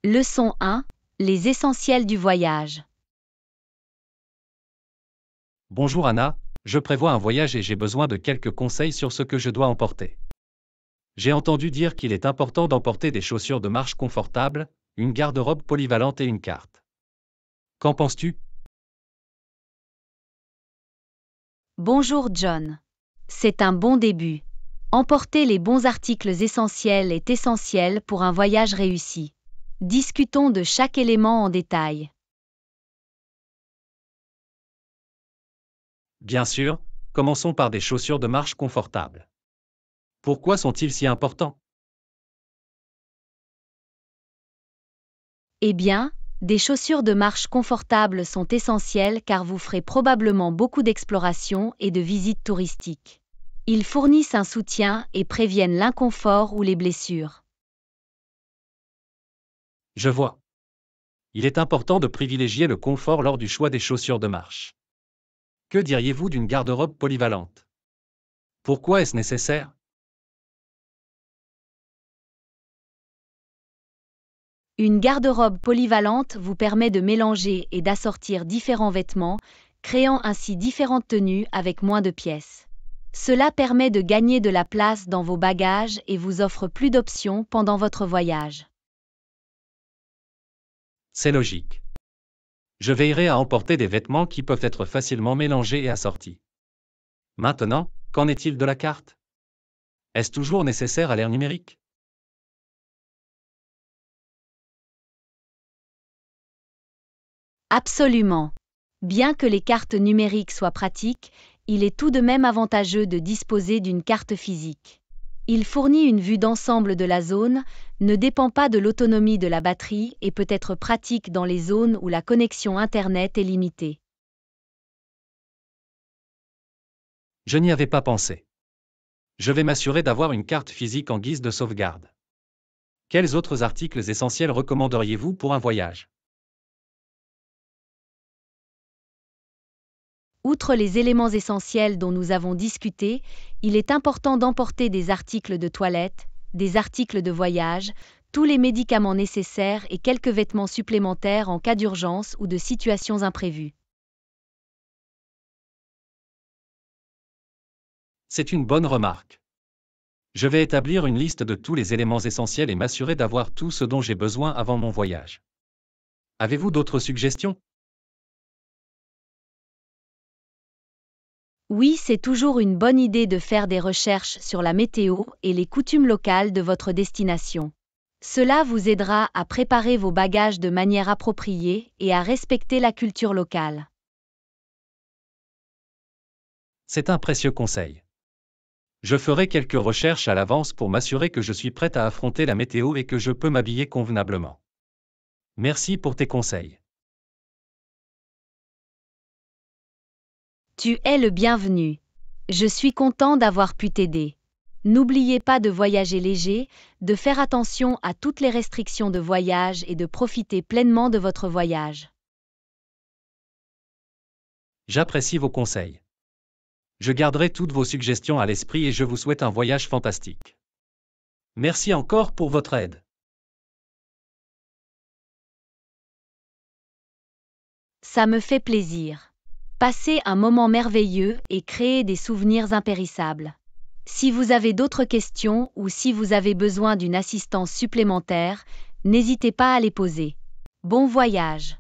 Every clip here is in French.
Leçon 1. Les essentiels du voyage. Bonjour Anna, je prévois un voyage et j'ai besoin de quelques conseils sur ce que je dois emporter. J'ai entendu dire qu'il est important d'emporter des chaussures de marche confortables, une garde-robe polyvalente et une carte. Qu'en penses-tu? Bonjour John. C'est un bon début. Emporter les bons articles essentiels est essentiel pour un voyage réussi. Discutons de chaque élément en détail. Bien sûr, commençons par des chaussures de marche confortables. Pourquoi sont-ils si importants? Eh bien, des chaussures de marche confortables sont essentielles car vous ferez probablement beaucoup d'explorations et de visites touristiques. Ils fournissent un soutien et préviennent l'inconfort ou les blessures. Je vois. Il est important de privilégier le confort lors du choix des chaussures de marche. Que diriez-vous d'une garde-robe polyvalente? Pourquoi est-ce nécessaire? Une garde-robe polyvalente vous permet de mélanger et d'assortir différents vêtements, créant ainsi différentes tenues avec moins de pièces. Cela permet de gagner de la place dans vos bagages et vous offre plus d'options pendant votre voyage. C'est logique. Je veillerai à emporter des vêtements qui peuvent être facilement mélangés et assortis. Maintenant, qu'en est-il de la carte? Est-ce toujours nécessaire à l'ère numérique? Absolument. Bien que les cartes numériques soient pratiques, il est tout de même avantageux de disposer d'une carte physique. Il fournit une vue d'ensemble de la zone, ne dépend pas de l'autonomie de la batterie et peut être pratique dans les zones où la connexion Internet est limitée. Je n'y avais pas pensé. Je vais m'assurer d'avoir une carte physique en guise de sauvegarde. Quels autres articles essentiels recommanderiez-vous pour un voyage? Outre les éléments essentiels dont nous avons discuté, il est important d'emporter des articles de toilette, des articles de voyage, tous les médicaments nécessaires et quelques vêtements supplémentaires en cas d'urgence ou de situations imprévues. C'est une bonne remarque. Je vais établir une liste de tous les éléments essentiels et m'assurer d'avoir tout ce dont j'ai besoin avant mon voyage. Avez-vous d'autres suggestions? Oui, c'est toujours une bonne idée de faire des recherches sur la météo et les coutumes locales de votre destination. Cela vous aidera à préparer vos bagages de manière appropriée et à respecter la culture locale. C'est un précieux conseil. Je ferai quelques recherches à l'avance pour m'assurer que je suis prête à affronter la météo et que je peux m'habiller convenablement. Merci pour tes conseils. Tu es le bienvenu. Je suis content d'avoir pu t'aider. N'oubliez pas de voyager léger, de faire attention à toutes les restrictions de voyage et de profiter pleinement de votre voyage. J'apprécie vos conseils. Je garderai toutes vos suggestions à l'esprit et je vous souhaite un voyage fantastique. Merci encore pour votre aide. Ça me fait plaisir. Passez un moment merveilleux et créez des souvenirs impérissables. Si vous avez d'autres questions ou si vous avez besoin d'une assistance supplémentaire, n'hésitez pas à les poser. Bon voyage!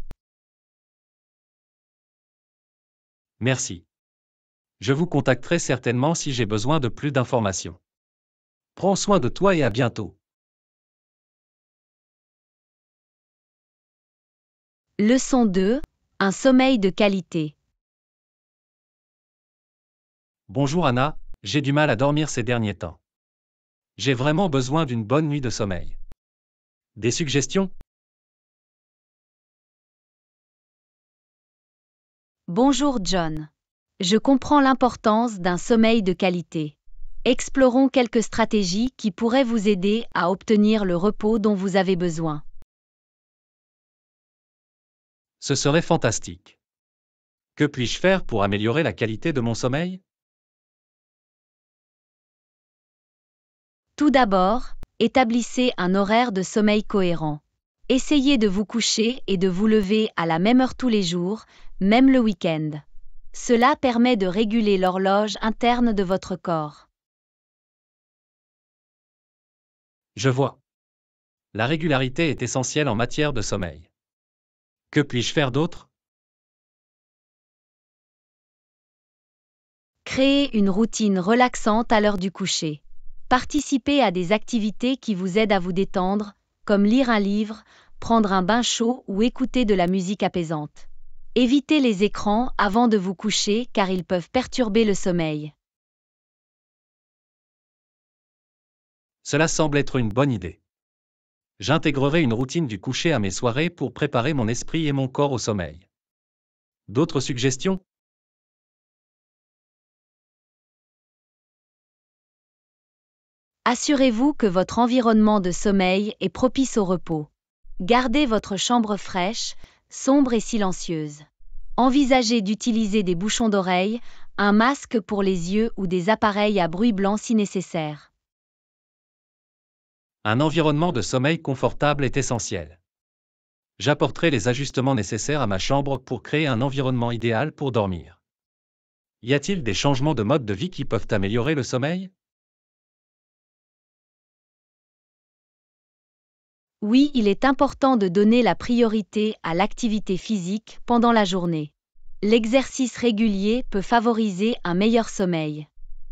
Merci. Je vous contacterai certainement si j'ai besoin de plus d'informations. Prends soin de toi et à bientôt. Leçon 2. Un sommeil de qualité. Bonjour Anna, j'ai du mal à dormir ces derniers temps. J'ai vraiment besoin d'une bonne nuit de sommeil. Des suggestions? Bonjour John. Je comprends l'importance d'un sommeil de qualité. Explorons quelques stratégies qui pourraient vous aider à obtenir le repos dont vous avez besoin. Ce serait fantastique. Que puis-je faire pour améliorer la qualité de mon sommeil? Tout d'abord, établissez un horaire de sommeil cohérent. Essayez de vous coucher et de vous lever à la même heure tous les jours, même le week-end. Cela permet de réguler l'horloge interne de votre corps. Je vois. La régularité est essentielle en matière de sommeil. Que puis-je faire d'autre? Créez une routine relaxante à l'heure du coucher. Participez à des activités qui vous aident à vous détendre, comme lire un livre, prendre un bain chaud ou écouter de la musique apaisante. Évitez les écrans avant de vous coucher car ils peuvent perturber le sommeil. Cela semble être une bonne idée. J'intégrerai une routine du coucher à mes soirées pour préparer mon esprit et mon corps au sommeil. D'autres suggestions? Assurez-vous que votre environnement de sommeil est propice au repos. Gardez votre chambre fraîche, sombre et silencieuse. Envisagez d'utiliser des bouchons d'oreilles, un masque pour les yeux ou des appareils à bruit blanc si nécessaire. Un environnement de sommeil confortable est essentiel. J'apporterai les ajustements nécessaires à ma chambre pour créer un environnement idéal pour dormir. Y a-t-il des changements de mode de vie qui peuvent améliorer le sommeil? Oui, il est important de donner la priorité à l'activité physique pendant la journée. L'exercice régulier peut favoriser un meilleur sommeil.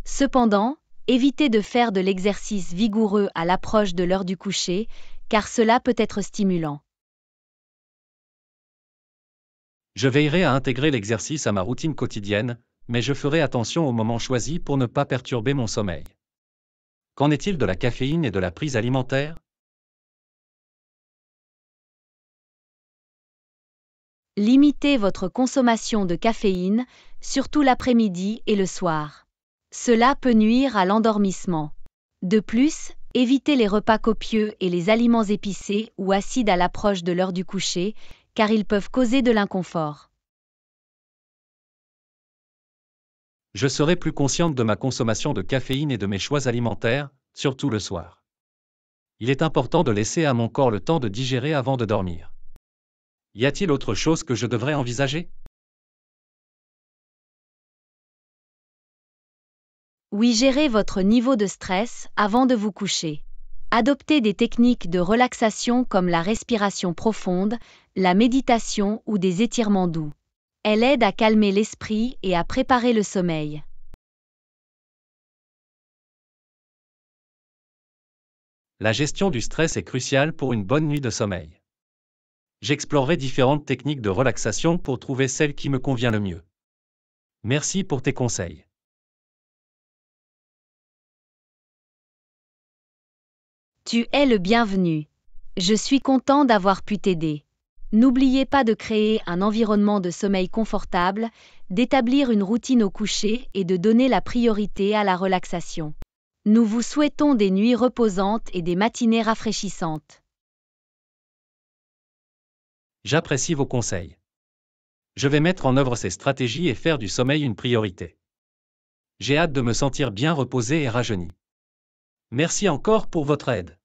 Cependant, évitez de faire de l'exercice vigoureux à l'approche de l'heure du coucher, car cela peut être stimulant. Je veillerai à intégrer l'exercice à ma routine quotidienne, mais je ferai attention au moment choisi pour ne pas perturber mon sommeil. Qu'en est-il de la caféine et de la prise alimentaire? Limitez votre consommation de caféine, surtout l'après-midi et le soir. Cela peut nuire à l'endormissement. De plus, évitez les repas copieux et les aliments épicés ou acides à l'approche de l'heure du coucher, car ils peuvent causer de l'inconfort. Je serai plus consciente de ma consommation de caféine et de mes choix alimentaires, surtout le soir. Il est important de laisser à mon corps le temps de digérer avant de dormir. Y a-t-il autre chose que je devrais envisager? Oui, gérez votre niveau de stress avant de vous coucher. Adoptez des techniques de relaxation comme la respiration profonde, la méditation ou des étirements doux. Elle aide à calmer l'esprit et à préparer le sommeil. La gestion du stress est cruciale pour une bonne nuit de sommeil. J'explorerai différentes techniques de relaxation pour trouver celle qui me convient le mieux. Merci pour tes conseils. Tu es le bienvenu. Je suis content d'avoir pu t'aider. N'oubliez pas de créer un environnement de sommeil confortable, d'établir une routine au coucher et de donner la priorité à la relaxation. Nous vous souhaitons des nuits reposantes et des matinées rafraîchissantes. J'apprécie vos conseils. Je vais mettre en œuvre ces stratégies et faire du sommeil une priorité. J'ai hâte de me sentir bien reposé et rajeuni. Merci encore pour votre aide.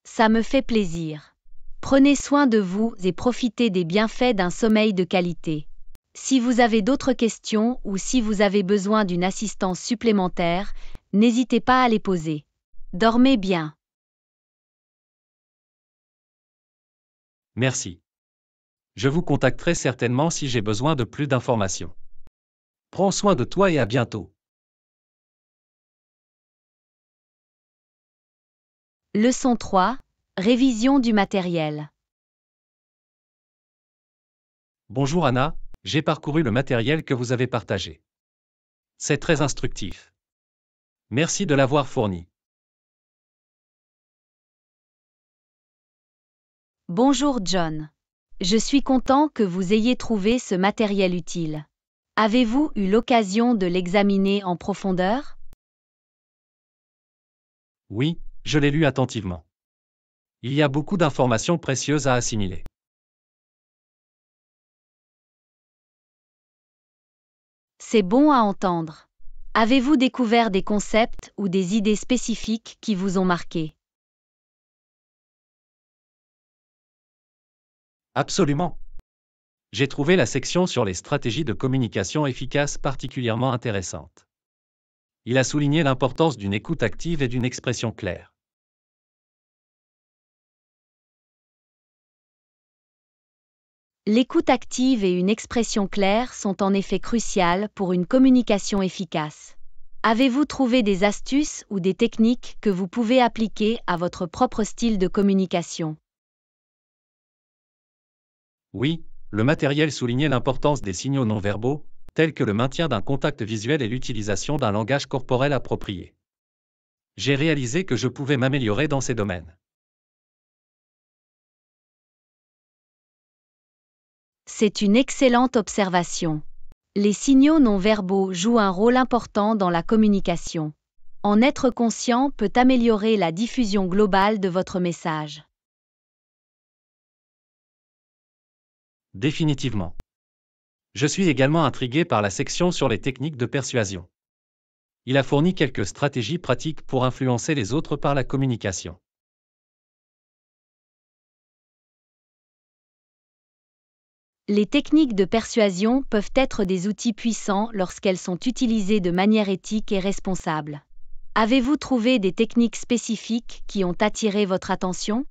Ça me fait plaisir. Prenez soin de vous et profitez des bienfaits d'un sommeil de qualité. Si vous avez d'autres questions ou si vous avez besoin d'une assistance supplémentaire, n'hésitez pas à les poser. Dormez bien. Merci. Je vous contacterai certainement si j'ai besoin de plus d'informations. Prends soin de toi et à bientôt. Leçon 3. Révision du matériel. Bonjour Anna, j'ai parcouru le matériel que vous avez partagé. C'est très instructif. Merci de l'avoir fourni. Bonjour John. Je suis content que vous ayez trouvé ce matériel utile. Avez-vous eu l'occasion de l'examiner en profondeur? Oui, je l'ai lu attentivement. Il y a beaucoup d'informations précieuses à assimiler. C'est bon à entendre. Avez-vous découvert des concepts ou des idées spécifiques qui vous ont marqué? Absolument. J'ai trouvé la section sur les stratégies de communication efficaces particulièrement intéressante. Il a souligné l'importance d'une écoute active et d'une expression claire. L'écoute active et une expression claire sont en effet cruciales pour une communication efficace. Avez-vous trouvé des astuces ou des techniques que vous pouvez appliquer à votre propre style de communication? Oui, le matériel soulignait l'importance des signaux non verbaux, tels que le maintien d'un contact visuel et l'utilisation d'un langage corporel approprié. J'ai réalisé que je pouvais m'améliorer dans ces domaines. C'est une excellente observation. Les signaux non verbaux jouent un rôle important dans la communication. En être conscient peut améliorer la diffusion globale de votre message. Définitivement. Je suis également intrigué par la section sur les techniques de persuasion. Il a fourni quelques stratégies pratiques pour influencer les autres par la communication. Les techniques de persuasion peuvent être des outils puissants lorsqu'elles sont utilisées de manière éthique et responsable. Avez-vous trouvé des techniques spécifiques qui ont attiré votre attention?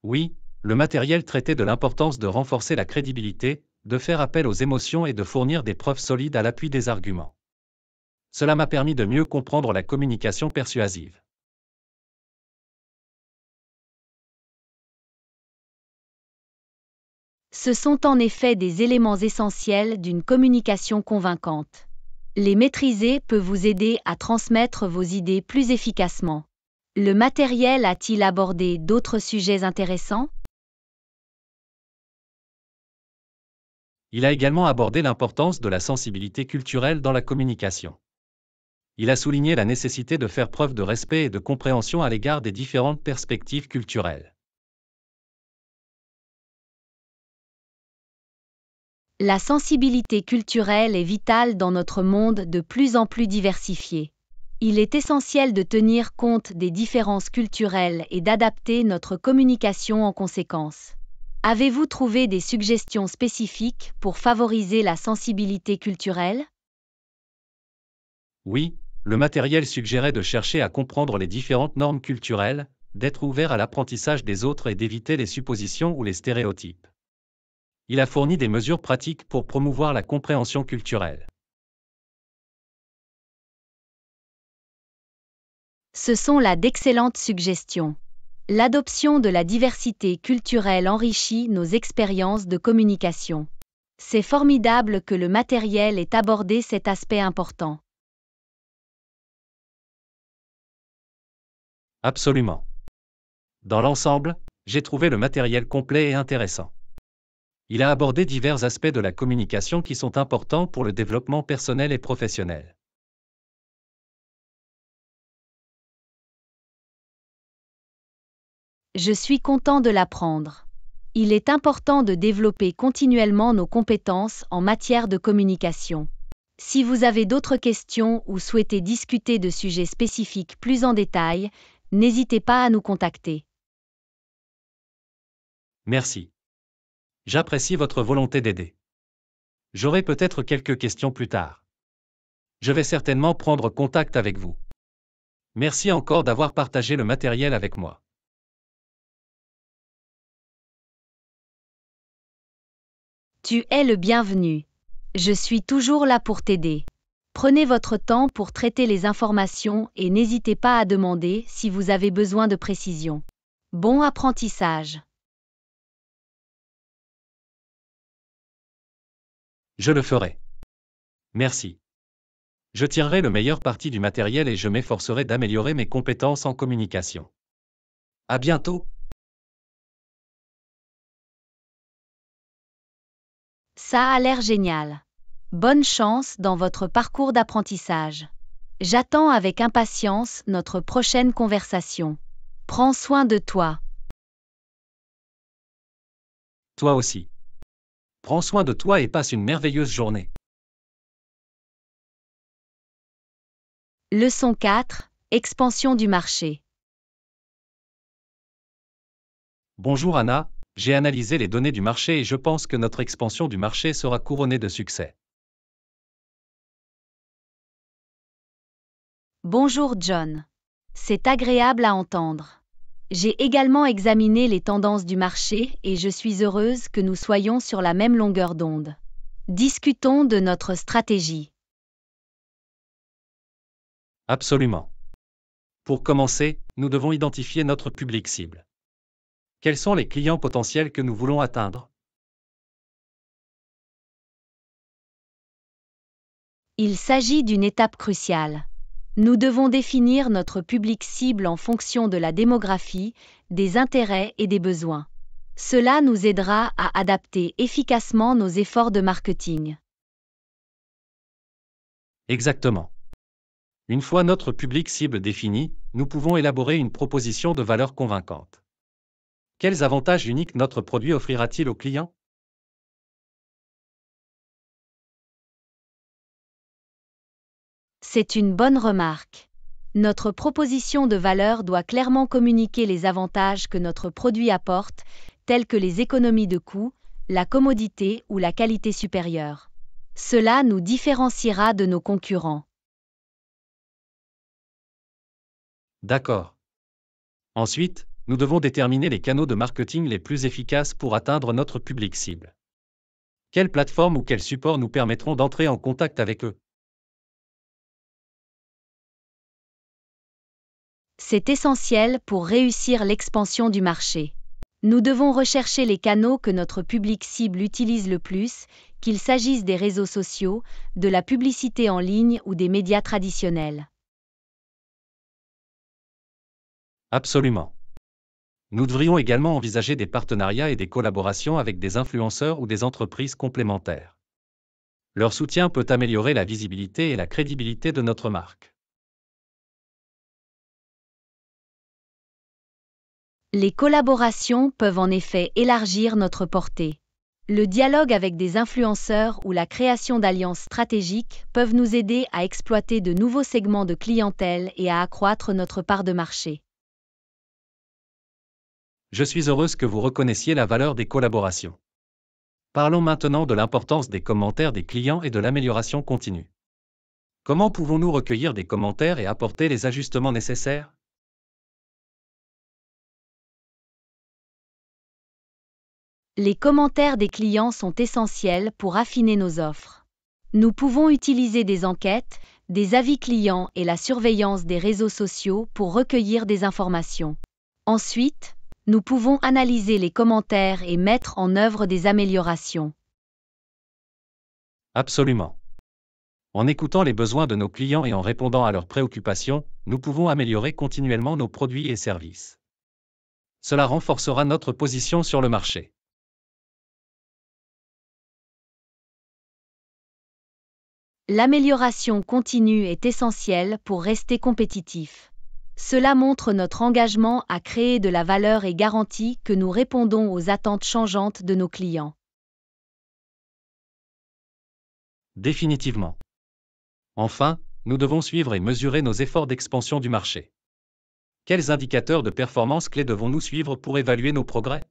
Oui, le matériel traitait de l'importance de renforcer la crédibilité, de faire appel aux émotions et de fournir des preuves solides à l'appui des arguments. Cela m'a permis de mieux comprendre la communication persuasive. Ce sont en effet des éléments essentiels d'une communication convaincante. Les maîtriser peut vous aider à transmettre vos idées plus efficacement. Le matériel a-t-il abordé d'autres sujets intéressants? Il a également abordé l'importance de la sensibilité culturelle dans la communication. Il a souligné la nécessité de faire preuve de respect et de compréhension à l'égard des différentes perspectives culturelles. La sensibilité culturelle est vitale dans notre monde de plus en plus diversifié. Il est essentiel de tenir compte des différences culturelles et d'adapter notre communication en conséquence. Avez-vous trouvé des suggestions spécifiques pour favoriser la sensibilité culturelle? Oui, le matériel suggérait de chercher à comprendre les différentes normes culturelles, d'être ouvert à l'apprentissage des autres et d'éviter les suppositions ou les stéréotypes. Il a fourni des mesures pratiques pour promouvoir la compréhension culturelle. Ce sont là d'excellentes suggestions. L'adoption de la diversité culturelle enrichit nos expériences de communication. C'est formidable que le matériel ait abordé cet aspect important. Absolument. Dans l'ensemble, j'ai trouvé le matériel complet et intéressant. Il a abordé divers aspects de la communication qui sont importants pour le développement personnel et professionnel. Je suis content de l'apprendre. Il est important de développer continuellement nos compétences en matière de communication. Si vous avez d'autres questions ou souhaitez discuter de sujets spécifiques plus en détail, n'hésitez pas à nous contacter. Merci. J'apprécie votre volonté d'aider. J'aurai peut-être quelques questions plus tard. Je vais certainement prendre contact avec vous. Merci encore d'avoir partagé le matériel avec moi. Tu es le bienvenu. Je suis toujours là pour t'aider. Prenez votre temps pour traiter les informations et n'hésitez pas à demander si vous avez besoin de précision. Bon apprentissage. Je le ferai. Merci. Je tirerai le meilleur parti du matériel et je m'efforcerai d'améliorer mes compétences en communication. À bientôt. Ça a l'air génial. Bonne chance dans votre parcours d'apprentissage. J'attends avec impatience notre prochaine conversation. Prends soin de toi. Toi aussi. Prends soin de toi et passe une merveilleuse journée. Leçon 4. Expansion du marché. Bonjour Anna, j'ai analysé les données du marché et je pense que notre expansion du marché sera couronnée de succès. Bonjour John. C'est agréable à entendre. J'ai également examiné les tendances du marché et je suis heureuse que nous soyons sur la même longueur d'onde. Discutons de notre stratégie. Absolument. Pour commencer, nous devons identifier notre public cible. Quels sont les clients potentiels que nous voulons atteindre? Il s'agit d'une étape cruciale. Nous devons définir notre public cible en fonction de la démographie, des intérêts et des besoins. Cela nous aidera à adapter efficacement nos efforts de marketing. Exactement. Une fois notre public cible défini, nous pouvons élaborer une proposition de valeur convaincante. Quels avantages uniques notre produit offrira-t-il aux clients? C'est une bonne remarque. Notre proposition de valeur doit clairement communiquer les avantages que notre produit apporte, tels que les économies de coûts, la commodité ou la qualité supérieure. Cela nous différenciera de nos concurrents. D'accord. Ensuite, nous devons déterminer les canaux de marketing les plus efficaces pour atteindre notre public cible. Quelles plateformes ou quels supports nous permettront d'entrer en contact avec eux? C'est essentiel pour réussir l'expansion du marché. Nous devons rechercher les canaux que notre public cible utilise le plus, qu'il s'agisse des réseaux sociaux, de la publicité en ligne ou des médias traditionnels. Absolument. Nous devrions également envisager des partenariats et des collaborations avec des influenceurs ou des entreprises complémentaires. Leur soutien peut améliorer la visibilité et la crédibilité de notre marque. Les collaborations peuvent en effet élargir notre portée. Le dialogue avec des influenceurs ou la création d'alliances stratégiques peuvent nous aider à exploiter de nouveaux segments de clientèle et à accroître notre part de marché. Je suis heureuse que vous reconnaissiez la valeur des collaborations. Parlons maintenant de l'importance des commentaires des clients et de l'amélioration continue. Comment pouvons-nous recueillir des commentaires et apporter les ajustements nécessaires? Les commentaires des clients sont essentiels pour affiner nos offres. Nous pouvons utiliser des enquêtes, des avis clients et la surveillance des réseaux sociaux pour recueillir des informations. Ensuite, nous pouvons analyser les commentaires et mettre en œuvre des améliorations. Absolument. En écoutant les besoins de nos clients et en répondant à leurs préoccupations, nous pouvons améliorer continuellement nos produits et services. Cela renforcera notre position sur le marché. L'amélioration continue est essentielle pour rester compétitif. Cela montre notre engagement à créer de la valeur et garantit que nous répondons aux attentes changeantes de nos clients. Définitivement. Enfin, nous devons suivre et mesurer nos efforts d'expansion du marché. Quels indicateurs de performance clés devons-nous suivre pour évaluer nos progrès?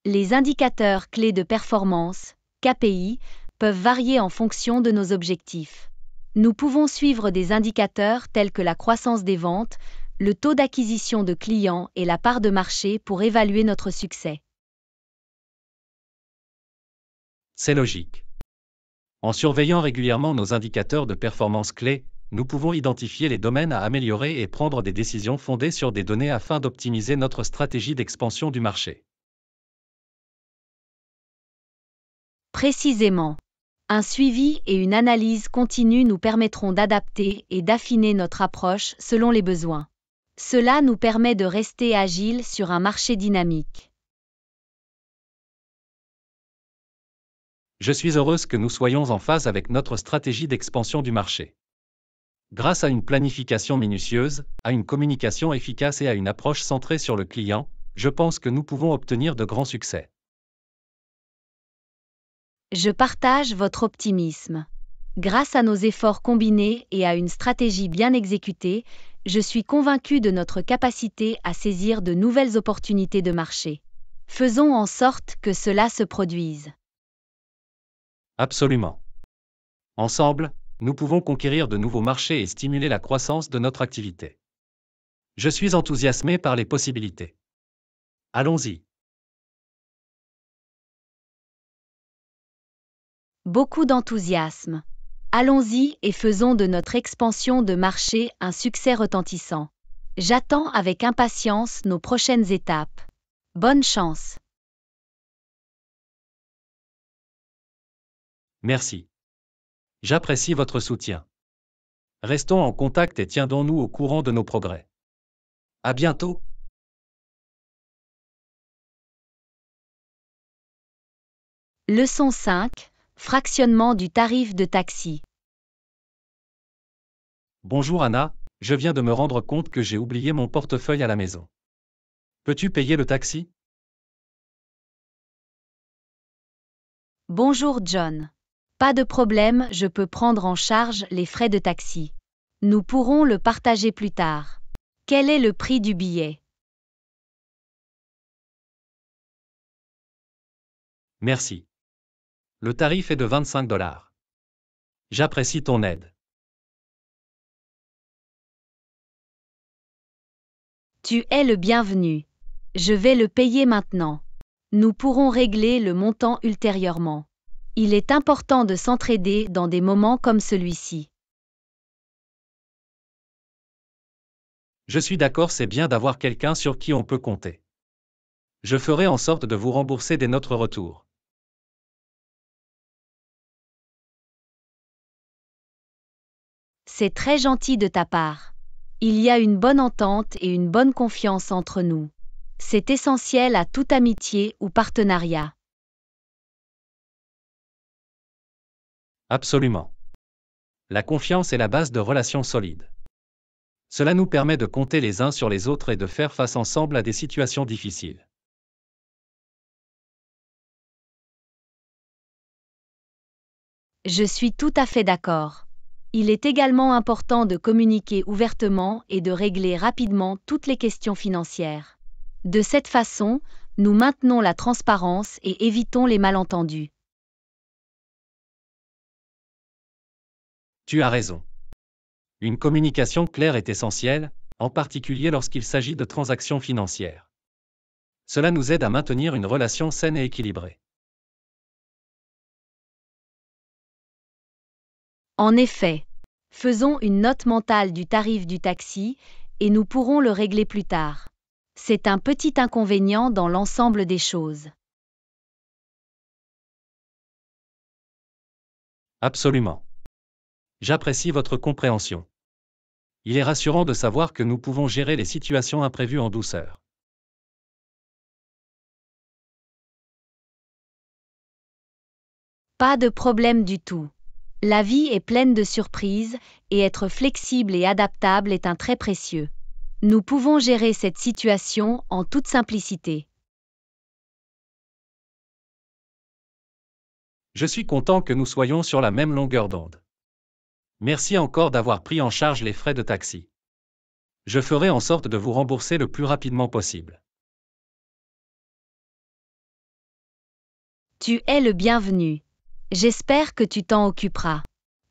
Les indicateurs clés de performance, KPI, peuvent varier en fonction de nos objectifs. Nous pouvons suivre des indicateurs tels que la croissance des ventes, le taux d'acquisition de clients et la part de marché pour évaluer notre succès. C'est logique. En surveillant régulièrement nos indicateurs de performance clés, nous pouvons identifier les domaines à améliorer et prendre des décisions fondées sur des données afin d'optimiser notre stratégie d'expansion du marché. Précisément. Un suivi et une analyse continue nous permettront d'adapter et d'affiner notre approche selon les besoins. Cela nous permet de rester agile sur un marché dynamique. Je suis heureuse que nous soyons en phase avec notre stratégie d'expansion du marché. Grâce à une planification minutieuse, à une communication efficace et à une approche centrée sur le client, je pense que nous pouvons obtenir de grands succès. Je partage votre optimisme. Grâce à nos efforts combinés et à une stratégie bien exécutée, je suis convaincu de notre capacité à saisir de nouvelles opportunités de marché. Faisons en sorte que cela se produise. Absolument. Ensemble, nous pouvons conquérir de nouveaux marchés et stimuler la croissance de notre activité. Je suis enthousiasmé par les possibilités. Allons-y. Beaucoup d'enthousiasme. Allons-y et faisons de notre expansion de marché un succès retentissant. J'attends avec impatience nos prochaines étapes. Bonne chance. Merci. J'apprécie votre soutien. Restons en contact et tiendons-nous au courant de nos progrès. À bientôt. Leçon 5. Fractionnement du tarif de taxi. Bonjour Anna, je viens de me rendre compte que j'ai oublié mon portefeuille à la maison. Peux-tu payer le taxi? Bonjour John. Pas de problème, je peux prendre en charge les frais de taxi. Nous pourrons le partager plus tard. Quel est le prix du billet? Merci. Le tarif est de 25 $. J'apprécie ton aide. Tu es le bienvenu. Je vais le payer maintenant. Nous pourrons régler le montant ultérieurement. Il est important de s'entraider dans des moments comme celui-ci. Je suis d'accord, c'est bien d'avoir quelqu'un sur qui on peut compter. Je ferai en sorte de vous rembourser dès notre retour. C'est très gentil de ta part. Il y a une bonne entente et une bonne confiance entre nous. C'est essentiel à toute amitié ou partenariat. Absolument. La confiance est la base de relations solides. Cela nous permet de compter les uns sur les autres et de faire face ensemble à des situations difficiles. Je suis tout à fait d'accord. Il est également important de communiquer ouvertement et de régler rapidement toutes les questions financières. De cette façon, nous maintenons la transparence et évitons les malentendus. Tu as raison. Une communication claire est essentielle, en particulier lorsqu'il s'agit de transactions financières. Cela nous aide à maintenir une relation saine et équilibrée. En effet, faisons une note mentale du tarif du taxi et nous pourrons le régler plus tard. C'est un petit inconvénient dans l'ensemble des choses. Absolument. J'apprécie votre compréhension. Il est rassurant de savoir que nous pouvons gérer les situations imprévues en douceur. Pas de problème du tout. La vie est pleine de surprises et être flexible et adaptable est un trait précieux. Nous pouvons gérer cette situation en toute simplicité. Je suis content que nous soyons sur la même longueur d'onde. Merci encore d'avoir pris en charge les frais de taxi. Je ferai en sorte de vous rembourser le plus rapidement possible. Tu es le bienvenu. J'espère que tu t'en occuperas.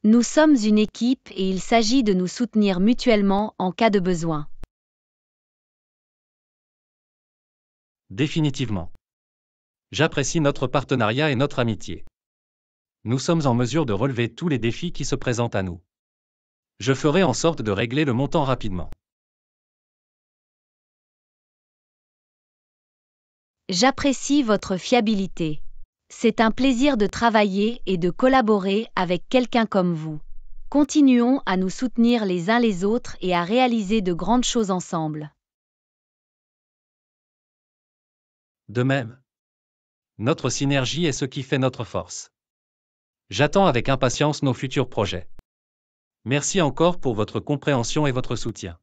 Nous sommes une équipe et il s'agit de nous soutenir mutuellement en cas de besoin. Définitivement. J'apprécie notre partenariat et notre amitié. Nous sommes en mesure de relever tous les défis qui se présentent à nous. Je ferai en sorte de régler le montant rapidement. J'apprécie votre fiabilité. C'est un plaisir de travailler et de collaborer avec quelqu'un comme vous. Continuons à nous soutenir les uns les autres et à réaliser de grandes choses ensemble. De même, notre synergie est ce qui fait notre force. J'attends avec impatience nos futurs projets. Merci encore pour votre compréhension et votre soutien.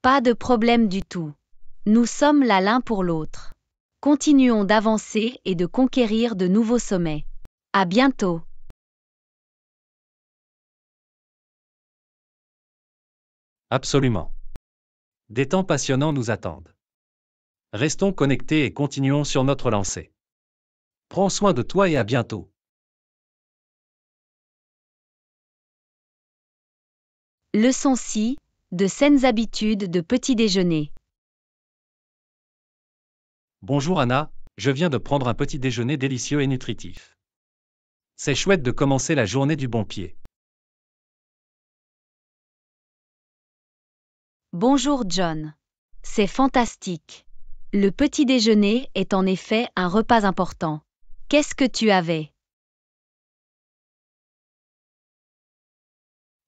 Pas de problème du tout. Nous sommes là l'un pour l'autre. Continuons d'avancer et de conquérir de nouveaux sommets. À bientôt. Absolument. Des temps passionnants nous attendent. Restons connectés et continuons sur notre lancée. Prends soin de toi et à bientôt. Leçon 6. De saines habitudes de petit déjeuner. Bonjour Anna, je viens de prendre un petit déjeuner délicieux et nutritif. C'est chouette de commencer la journée du bon pied. Bonjour John. C'est fantastique. Le petit déjeuner est en effet un repas important. Qu'est-ce que tu avais?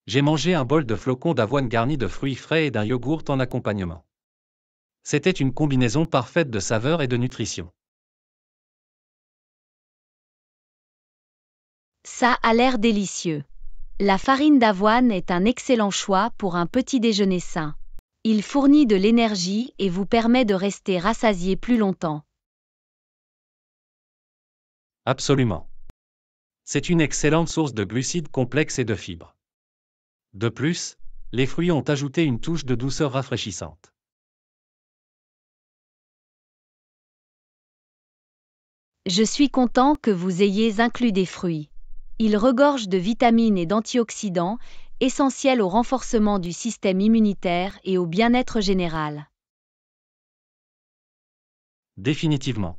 J'ai mangé un bol de flocons d'avoine garni de fruits frais et d'un yogourt en accompagnement. C'était une combinaison parfaite de saveurs et de nutrition. Ça a l'air délicieux. La farine d'avoine est un excellent choix pour un petit déjeuner sain. Il fournit de l'énergie et vous permet de rester rassasié plus longtemps. Absolument. C'est une excellente source de glucides complexes et de fibres. De plus, les fruits ont ajouté une touche de douceur rafraîchissante. Je suis content que vous ayez inclus des fruits. Ils regorgent de vitamines et d'antioxydants, essentiels au renforcement du système immunitaire et au bien-être général. Définitivement.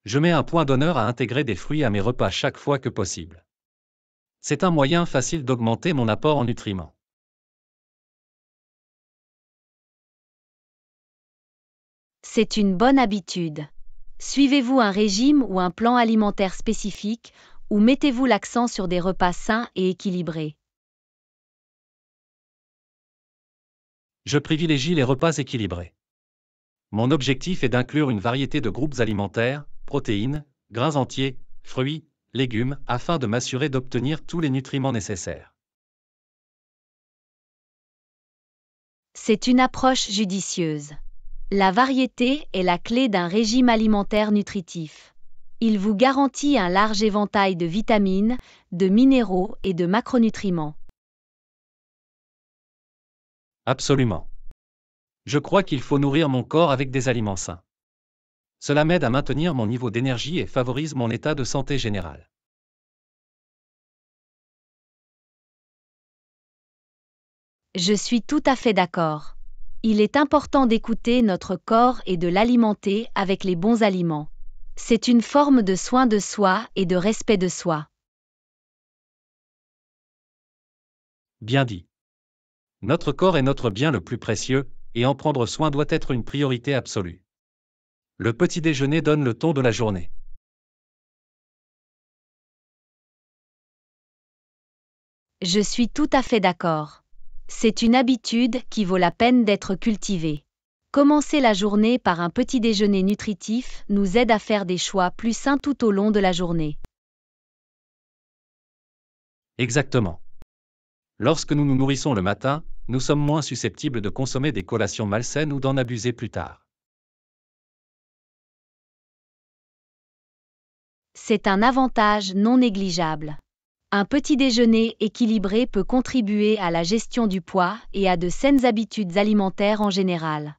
Je mets un point d'honneur à intégrer des fruits à mes repas chaque fois que possible. C'est un moyen facile d'augmenter mon apport en nutriments. C'est une bonne habitude. Suivez-vous un régime ou un plan alimentaire spécifique, ou mettez-vous l'accent sur des repas sains et équilibrés? Je privilégie les repas équilibrés. Mon objectif est d'inclure une variété de groupes alimentaires, protéines, grains entiers, fruits, légumes, afin de m'assurer d'obtenir tous les nutriments nécessaires. C'est une approche judicieuse. La variété est la clé d'un régime alimentaire nutritif. Il vous garantit un large éventail de vitamines, de minéraux et de macronutriments. Absolument. Je crois qu'il faut nourrir mon corps avec des aliments sains. Cela m'aide à maintenir mon niveau d'énergie et favorise mon état de santé général. Je suis tout à fait d'accord. Il est important d'écouter notre corps et de l'alimenter avec les bons aliments. C'est une forme de soin de soi et de respect de soi. Bien dit. Notre corps est notre bien le plus précieux, et en prendre soin doit être une priorité absolue. Le petit déjeuner donne le ton de la journée. Je suis tout à fait d'accord. C'est une habitude qui vaut la peine d'être cultivée. Commencer la journée par un petit déjeuner nutritif nous aide à faire des choix plus sains tout au long de la journée. Exactement. Lorsque nous nous nourrissons le matin, nous sommes moins susceptibles de consommer des collations malsaines ou d'en abuser plus tard. C'est un avantage non négligeable. Un petit déjeuner équilibré peut contribuer à la gestion du poids et à de saines habitudes alimentaires en général.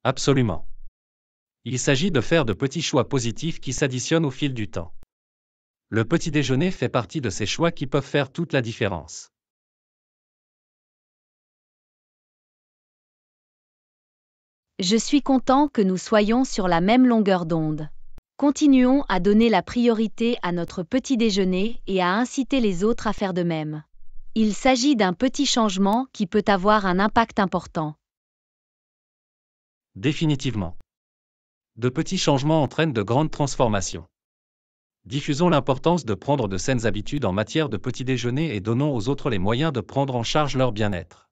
Absolument. Il s'agit de faire de petits choix positifs qui s'additionnent au fil du temps. Le petit déjeuner fait partie de ces choix qui peuvent faire toute la différence. Je suis content que nous soyons sur la même longueur d'onde. Continuons à donner la priorité à notre petit déjeuner et à inciter les autres à faire de même. Il s'agit d'un petit changement qui peut avoir un impact important. Définitivement. De petits changements entraînent de grandes transformations. Diffusons l'importance de prendre de saines habitudes en matière de petit déjeuner et donnons aux autres les moyens de prendre en charge leur bien-être.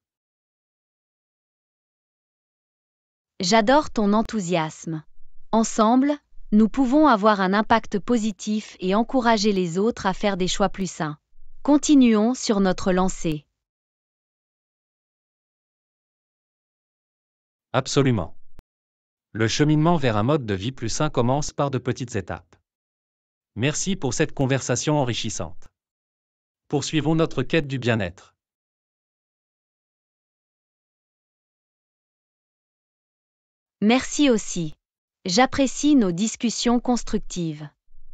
J'adore ton enthousiasme. Ensemble, nous pouvons avoir un impact positif et encourager les autres à faire des choix plus sains. Continuons sur notre lancée. Absolument. Le cheminement vers un mode de vie plus sain commence par de petites étapes. Merci pour cette conversation enrichissante. Poursuivons notre quête du bien-être. Merci aussi. J'apprécie nos discussions constructives.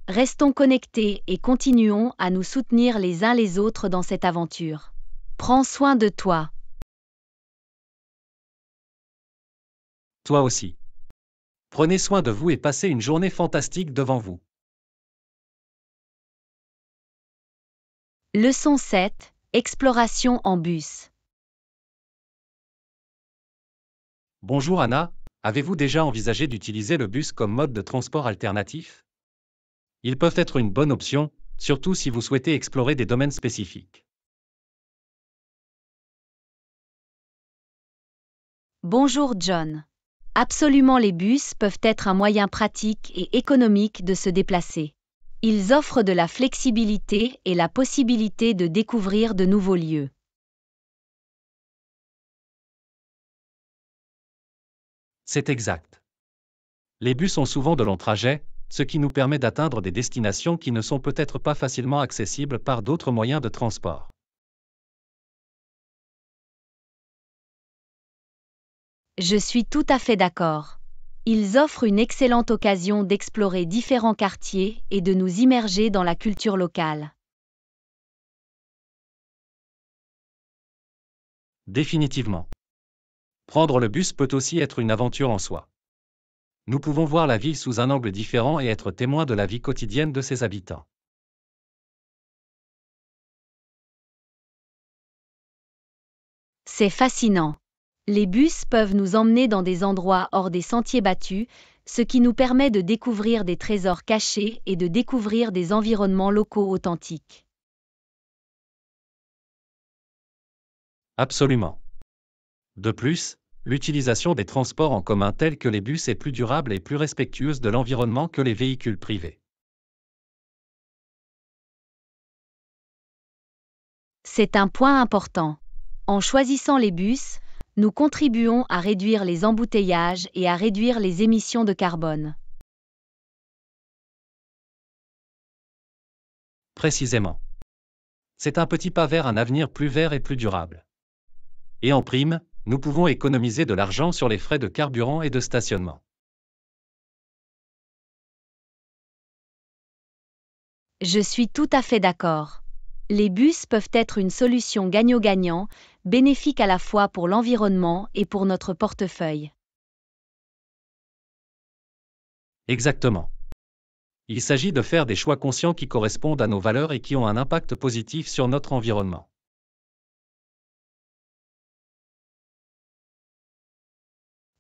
Restons connectés et continuons à nous soutenir les uns les autres dans cette aventure. Prends soin de toi. Toi aussi. Prenez soin de vous et passez une journée fantastique devant vous. Leçon 7. Exploration en bus. Bonjour Anna, avez-vous déjà envisagé d'utiliser le bus comme mode de transport alternatif? Ils peuvent être une bonne option, surtout si vous souhaitez explorer des domaines spécifiques. Bonjour John. Absolument, les bus peuvent être un moyen pratique et économique de se déplacer. Ils offrent de la flexibilité et la possibilité de découvrir de nouveaux lieux. C'est exact. Les bus ont souvent de longs trajets, ce qui nous permet d'atteindre des destinations qui ne sont peut-être pas facilement accessibles par d'autres moyens de transport. Je suis tout à fait d'accord. Ils offrent une excellente occasion d'explorer différents quartiers et de nous immerger dans la culture locale. Définitivement. Prendre le bus peut aussi être une aventure en soi. Nous pouvons voir la ville sous un angle différent et être témoins de la vie quotidienne de ses habitants. C'est fascinant. Les bus peuvent nous emmener dans des endroits hors des sentiers battus, ce qui nous permet de découvrir des trésors cachés et de découvrir des environnements locaux authentiques. Absolument. De plus, l'utilisation des transports en commun tels que les bus est plus durable et plus respectueuse de l'environnement que les véhicules privés. C'est un point important. En choisissant les bus, nous contribuons à réduire les embouteillages et à réduire les émissions de carbone. Précisément. C'est un petit pas vers un avenir plus vert et plus durable. Et en prime, nous pouvons économiser de l'argent sur les frais de carburant et de stationnement. Je suis tout à fait d'accord. Les bus peuvent être une solution gagnant-gagnant, bénéfique à la fois pour l'environnement et pour notre portefeuille. Exactement. Il s'agit de faire des choix conscients qui correspondent à nos valeurs et qui ont un impact positif sur notre environnement.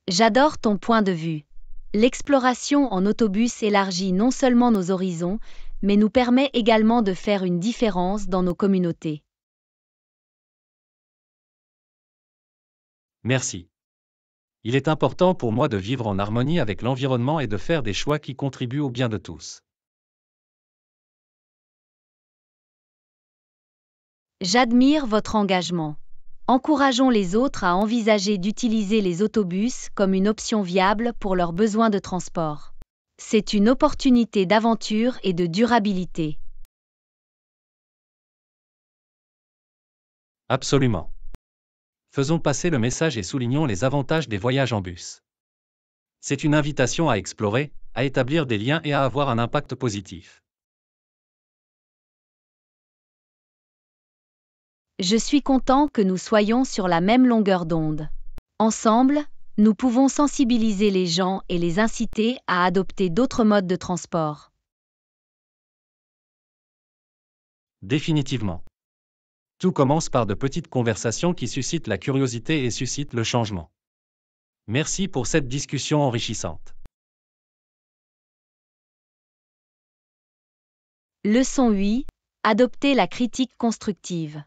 J'adore ton point de vue. L'exploration en autobus élargit non seulement nos horizons, mais nous permet également de faire une différence dans nos communautés. Merci. Il est important pour moi de vivre en harmonie avec l'environnement et de faire des choix qui contribuent au bien de tous. J'admire votre engagement. Encourageons les autres à envisager d'utiliser les autobus comme une option viable pour leurs besoins de transport. C'est une opportunité d'aventure et de durabilité. Absolument. Faisons passer le message et soulignons les avantages des voyages en bus. C'est une invitation à explorer, à établir des liens et à avoir un impact positif. Je suis content que nous soyons sur la même longueur d'onde. Ensemble, nous pouvons sensibiliser les gens et les inciter à adopter d'autres modes de transport. Définitivement. Tout commence par de petites conversations qui suscitent la curiosité et suscitent le changement. Merci pour cette discussion enrichissante. Leçon 8. Adopter la critique constructive.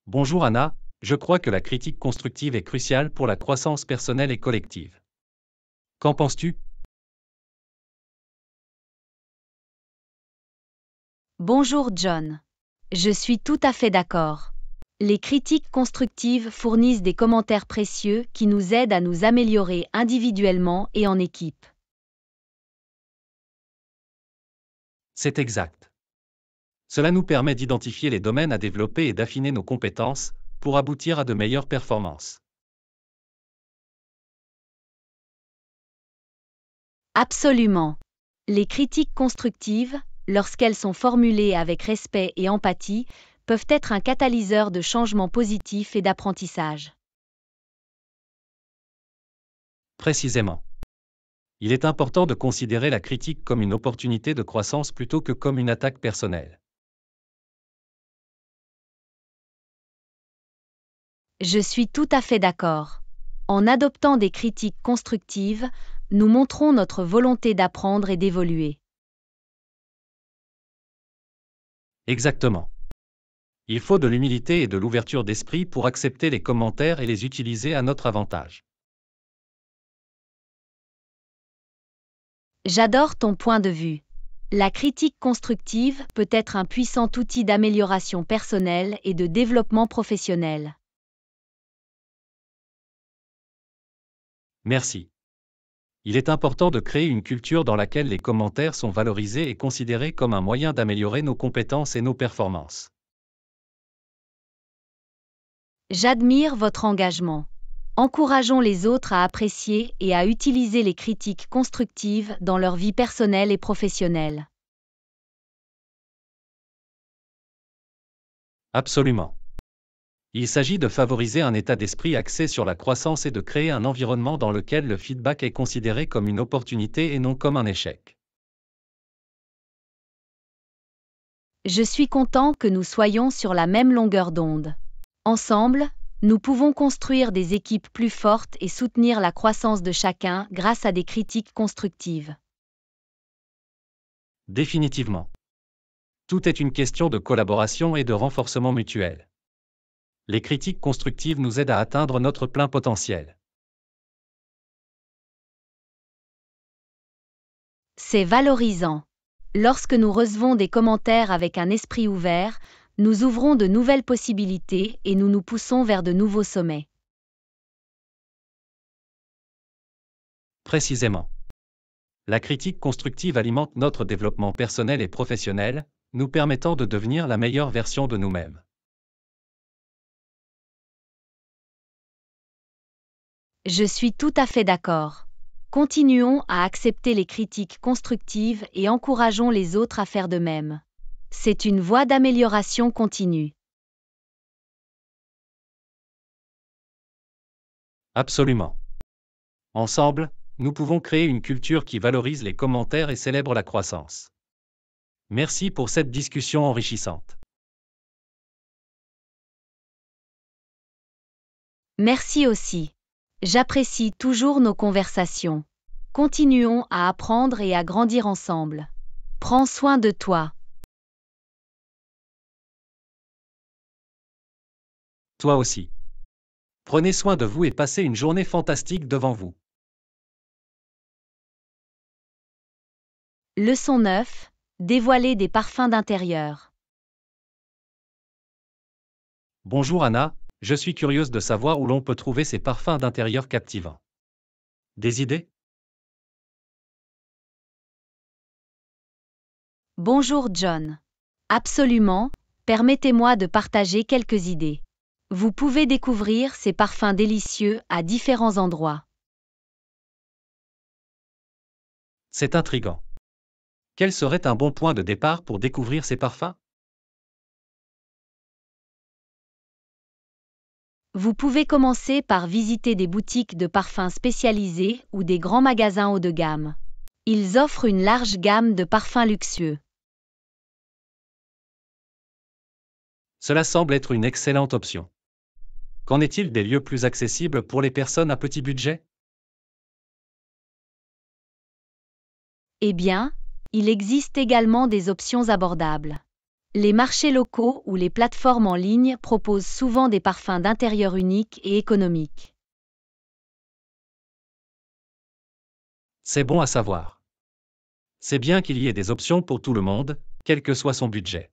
Bonjour Anna, je crois que la critique constructive est cruciale pour la croissance personnelle et collective. Qu'en penses-tu? Bonjour John. Je suis tout à fait d'accord. Les critiques constructives fournissent des commentaires précieux qui nous aident à nous améliorer individuellement et en équipe. C'est exact. Cela nous permet d'identifier les domaines à développer et d'affiner nos compétences pour aboutir à de meilleures performances. Absolument. Les critiques constructives, lorsqu'elles sont formulées avec respect et empathie, peuvent être un catalyseur de changement positif et d'apprentissage. Précisément. Il est important de considérer la critique comme une opportunité de croissance plutôt que comme une attaque personnelle. Je suis tout à fait d'accord. En adoptant des critiques constructives, nous montrons notre volonté d'apprendre et d'évoluer. Exactement. Il faut de l'humilité et de l'ouverture d'esprit pour accepter les commentaires et les utiliser à notre avantage. J'adore ton point de vue. La critique constructive peut être un puissant outil d'amélioration personnelle et de développement professionnel. Merci. Il est important de créer une culture dans laquelle les commentaires sont valorisés et considérés comme un moyen d'améliorer nos compétences et nos performances. J'admire votre engagement. Encourageons les autres à apprécier et à utiliser les critiques constructives dans leur vie personnelle et professionnelle. Absolument. Il s'agit de favoriser un état d'esprit axé sur la croissance et de créer un environnement dans lequel le feedback est considéré comme une opportunité et non comme un échec. Je suis content que nous soyons sur la même longueur d'onde. Ensemble, nous pouvons construire des équipes plus fortes et soutenir la croissance de chacun grâce à des critiques constructives. Définitivement. Tout est une question de collaboration et de renforcement mutuel. Les critiques constructives nous aident à atteindre notre plein potentiel. C'est valorisant. Lorsque nous recevons des commentaires avec un esprit ouvert, nous ouvrons de nouvelles possibilités et nous nous poussons vers de nouveaux sommets. Précisément. La critique constructive alimente notre développement personnel et professionnel, nous permettant de devenir la meilleure version de nous-mêmes. Je suis tout à fait d'accord. Continuons à accepter les critiques constructives et encourageons les autres à faire de même. C'est une voie d'amélioration continue. Absolument. Ensemble, nous pouvons créer une culture qui valorise les commentaires et célèbre la croissance. Merci pour cette discussion enrichissante. Merci aussi. J'apprécie toujours nos conversations. Continuons à apprendre et à grandir ensemble. Prends soin de toi. Toi aussi. Prenez soin de vous et passez une journée fantastique devant vous. Leçon 9. Dévoiler des parfums d'intérieur. Bonjour Anna, je suis curieuse de savoir où l'on peut trouver ces parfums d'intérieur captivants. Des idées? Bonjour John. Absolument, permettez-moi de partager quelques idées. Vous pouvez découvrir ces parfums délicieux à différents endroits. C'est intriguant. Quel serait un bon point de départ pour découvrir ces parfums? Vous pouvez commencer par visiter des boutiques de parfums spécialisées ou des grands magasins haut de gamme. Ils offrent une large gamme de parfums luxueux. Cela semble être une excellente option. Qu'en est-il des lieux plus accessibles pour les personnes à petit budget? Eh bien, il existe également des options abordables. Les marchés locaux ou les plateformes en ligne proposent souvent des parfums d'intérieur uniques et économiques. C'est bon à savoir. C'est bien qu'il y ait des options pour tout le monde, quel que soit son budget.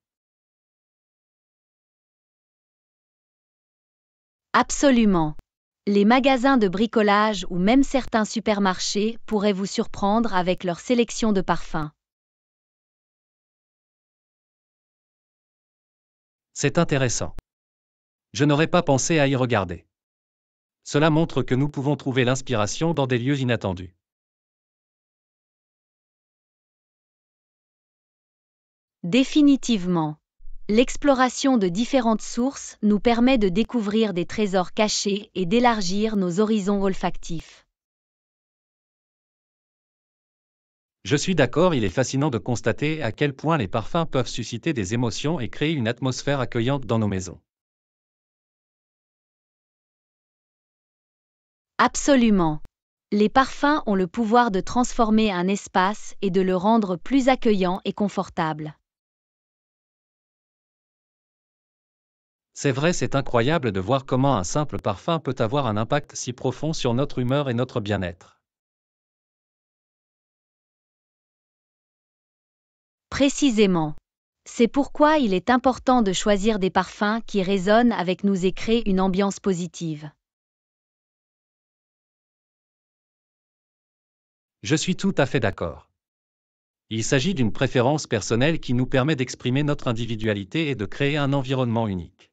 Absolument. Les magasins de bricolage ou même certains supermarchés pourraient vous surprendre avec leur sélection de parfums. C'est intéressant. Je n'aurais pas pensé à y regarder. Cela montre que nous pouvons trouver l'inspiration dans des lieux inattendus. Définitivement. L'exploration de différentes sources nous permet de découvrir des trésors cachés et d'élargir nos horizons olfactifs. Je suis d'accord, il est fascinant de constater à quel point les parfums peuvent susciter des émotions et créer une atmosphère accueillante dans nos maisons. Absolument. Les parfums ont le pouvoir de transformer un espace et de le rendre plus accueillant et confortable. C'est vrai, c'est incroyable de voir comment un simple parfum peut avoir un impact si profond sur notre humeur et notre bien-être. Précisément. C'est pourquoi il est important de choisir des parfums qui résonnent avec nous et créent une ambiance positive. Je suis tout à fait d'accord. Il s'agit d'une préférence personnelle qui nous permet d'exprimer notre individualité et de créer un environnement unique.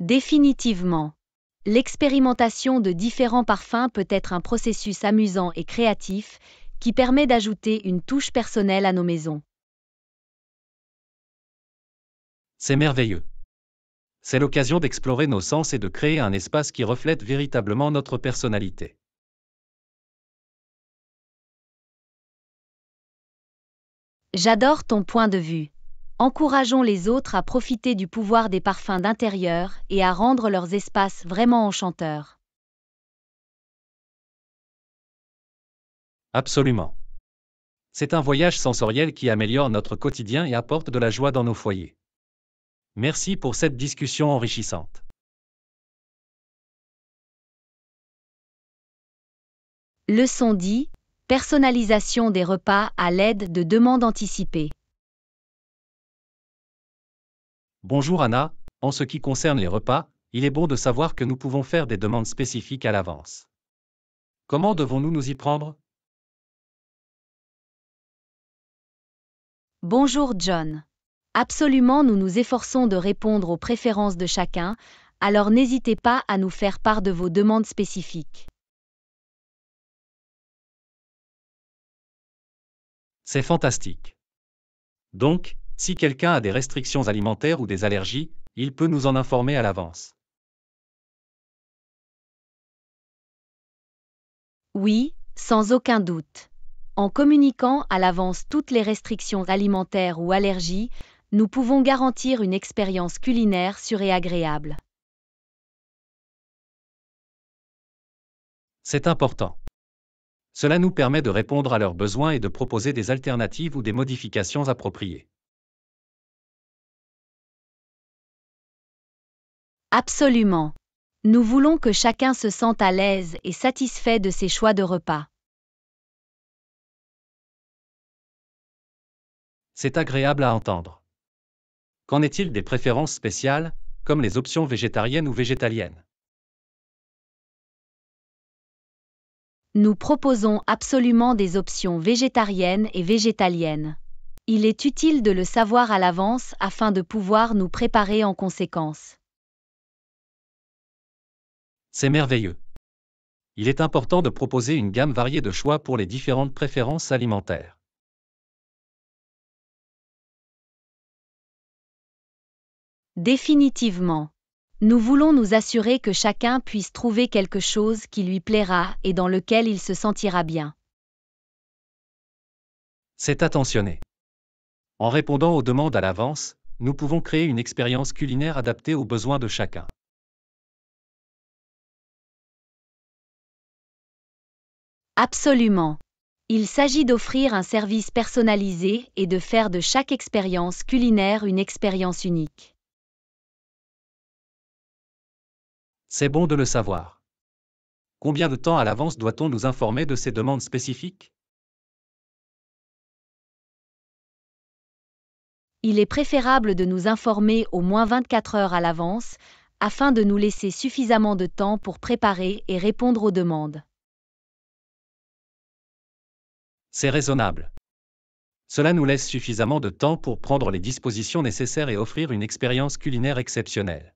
Définitivement. L'expérimentation de différents parfums peut être un processus amusant et créatif qui permet d'ajouter une touche personnelle à nos maisons. C'est merveilleux. C'est l'occasion d'explorer nos sens et de créer un espace qui reflète véritablement notre personnalité. J'adore ton point de vue. Encourageons les autres à profiter du pouvoir des parfums d'intérieur et à rendre leurs espaces vraiment enchanteurs. Absolument. C'est un voyage sensoriel qui améliore notre quotidien et apporte de la joie dans nos foyers. Merci pour cette discussion enrichissante. Leçon 10. Personnalisation des repas à l'aide de demandes anticipées. Bonjour Anna, en ce qui concerne les repas, il est bon de savoir que nous pouvons faire des demandes spécifiques à l'avance. Comment devons-nous nous y prendre? Bonjour John. Absolument, nous nous efforçons de répondre aux préférences de chacun, alors n'hésitez pas à nous faire part de vos demandes spécifiques. C'est fantastique. Donc, si quelqu'un a des restrictions alimentaires ou des allergies, il peut nous en informer à l'avance. Oui, sans aucun doute. En communiquant à l'avance toutes les restrictions alimentaires ou allergies, nous pouvons garantir une expérience culinaire sûre et agréable. C'est important. Cela nous permet de répondre à leurs besoins et de proposer des alternatives ou des modifications appropriées. Absolument. Nous voulons que chacun se sente à l'aise et satisfait de ses choix de repas. C'est agréable à entendre. Qu'en est-il des préférences spéciales, comme les options végétariennes ou végétaliennes? Nous proposons absolument des options végétariennes et végétaliennes. Il est utile de le savoir à l'avance afin de pouvoir nous préparer en conséquence. C'est merveilleux. Il est important de proposer une gamme variée de choix pour les différentes préférences alimentaires. Définitivement. Nous voulons nous assurer que chacun puisse trouver quelque chose qui lui plaira et dans lequel il se sentira bien. C'est attentionné. En répondant aux demandes à l'avance, nous pouvons créer une expérience culinaire adaptée aux besoins de chacun. Absolument. Il s'agit d'offrir un service personnalisé et de faire de chaque expérience culinaire une expérience unique. C'est bon de le savoir. Combien de temps à l'avance doit-on nous informer de ces demandes spécifiques? Il est préférable de nous informer au moins 24 heures à l'avance, afin de nous laisser suffisamment de temps pour préparer et répondre aux demandes. C'est raisonnable. Cela nous laisse suffisamment de temps pour prendre les dispositions nécessaires et offrir une expérience culinaire exceptionnelle.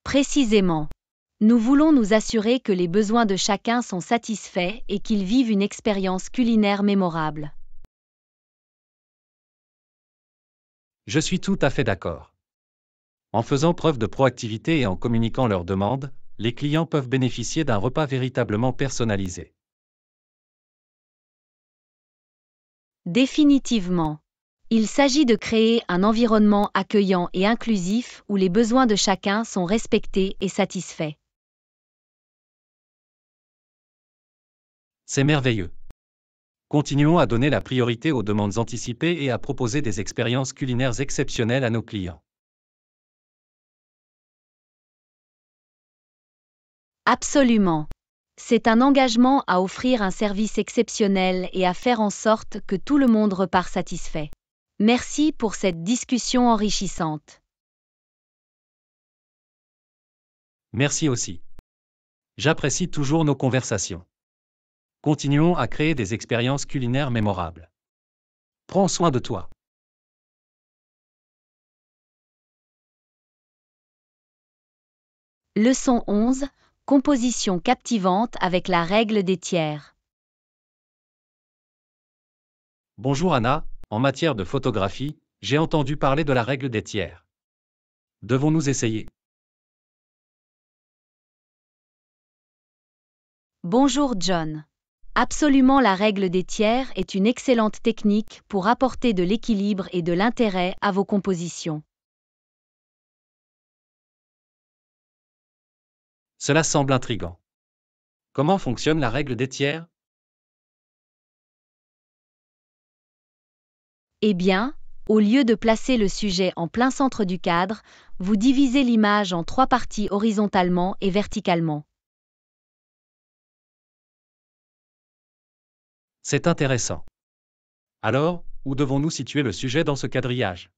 Précisément. Nous voulons nous assurer que les besoins de chacun sont satisfaits et qu'ils vivent une expérience culinaire mémorable. Je suis tout à fait d'accord. En faisant preuve de proactivité et en communiquant leurs demandes, les clients peuvent bénéficier d'un repas véritablement personnalisé. Définitivement. Il s'agit de créer un environnement accueillant et inclusif où les besoins de chacun sont respectés et satisfaits. C'est merveilleux. Continuons à donner la priorité aux demandes anticipées et à proposer des expériences culinaires exceptionnelles à nos clients. Absolument. C'est un engagement à offrir un service exceptionnel et à faire en sorte que tout le monde repart satisfait. Merci pour cette discussion enrichissante. Merci aussi. J'apprécie toujours nos conversations. Continuons à créer des expériences culinaires mémorables. Prends soin de toi. Leçon 11. Composition captivante avec la règle des tiers. Bonjour Anna, en matière de photographie, j'ai entendu parler de la règle des tiers. Devons-nous essayer? Bonjour John. Absolument, la règle des tiers est une excellente technique pour apporter de l'équilibre et de l'intérêt à vos compositions. Cela semble intriguant. Comment fonctionne la règle des tiers? Eh bien, au lieu de placer le sujet en plein centre du cadre, vous divisez l'image en 3 parties horizontalement et verticalement. C'est intéressant. Alors, où devons-nous situer le sujet dans ce quadrillage?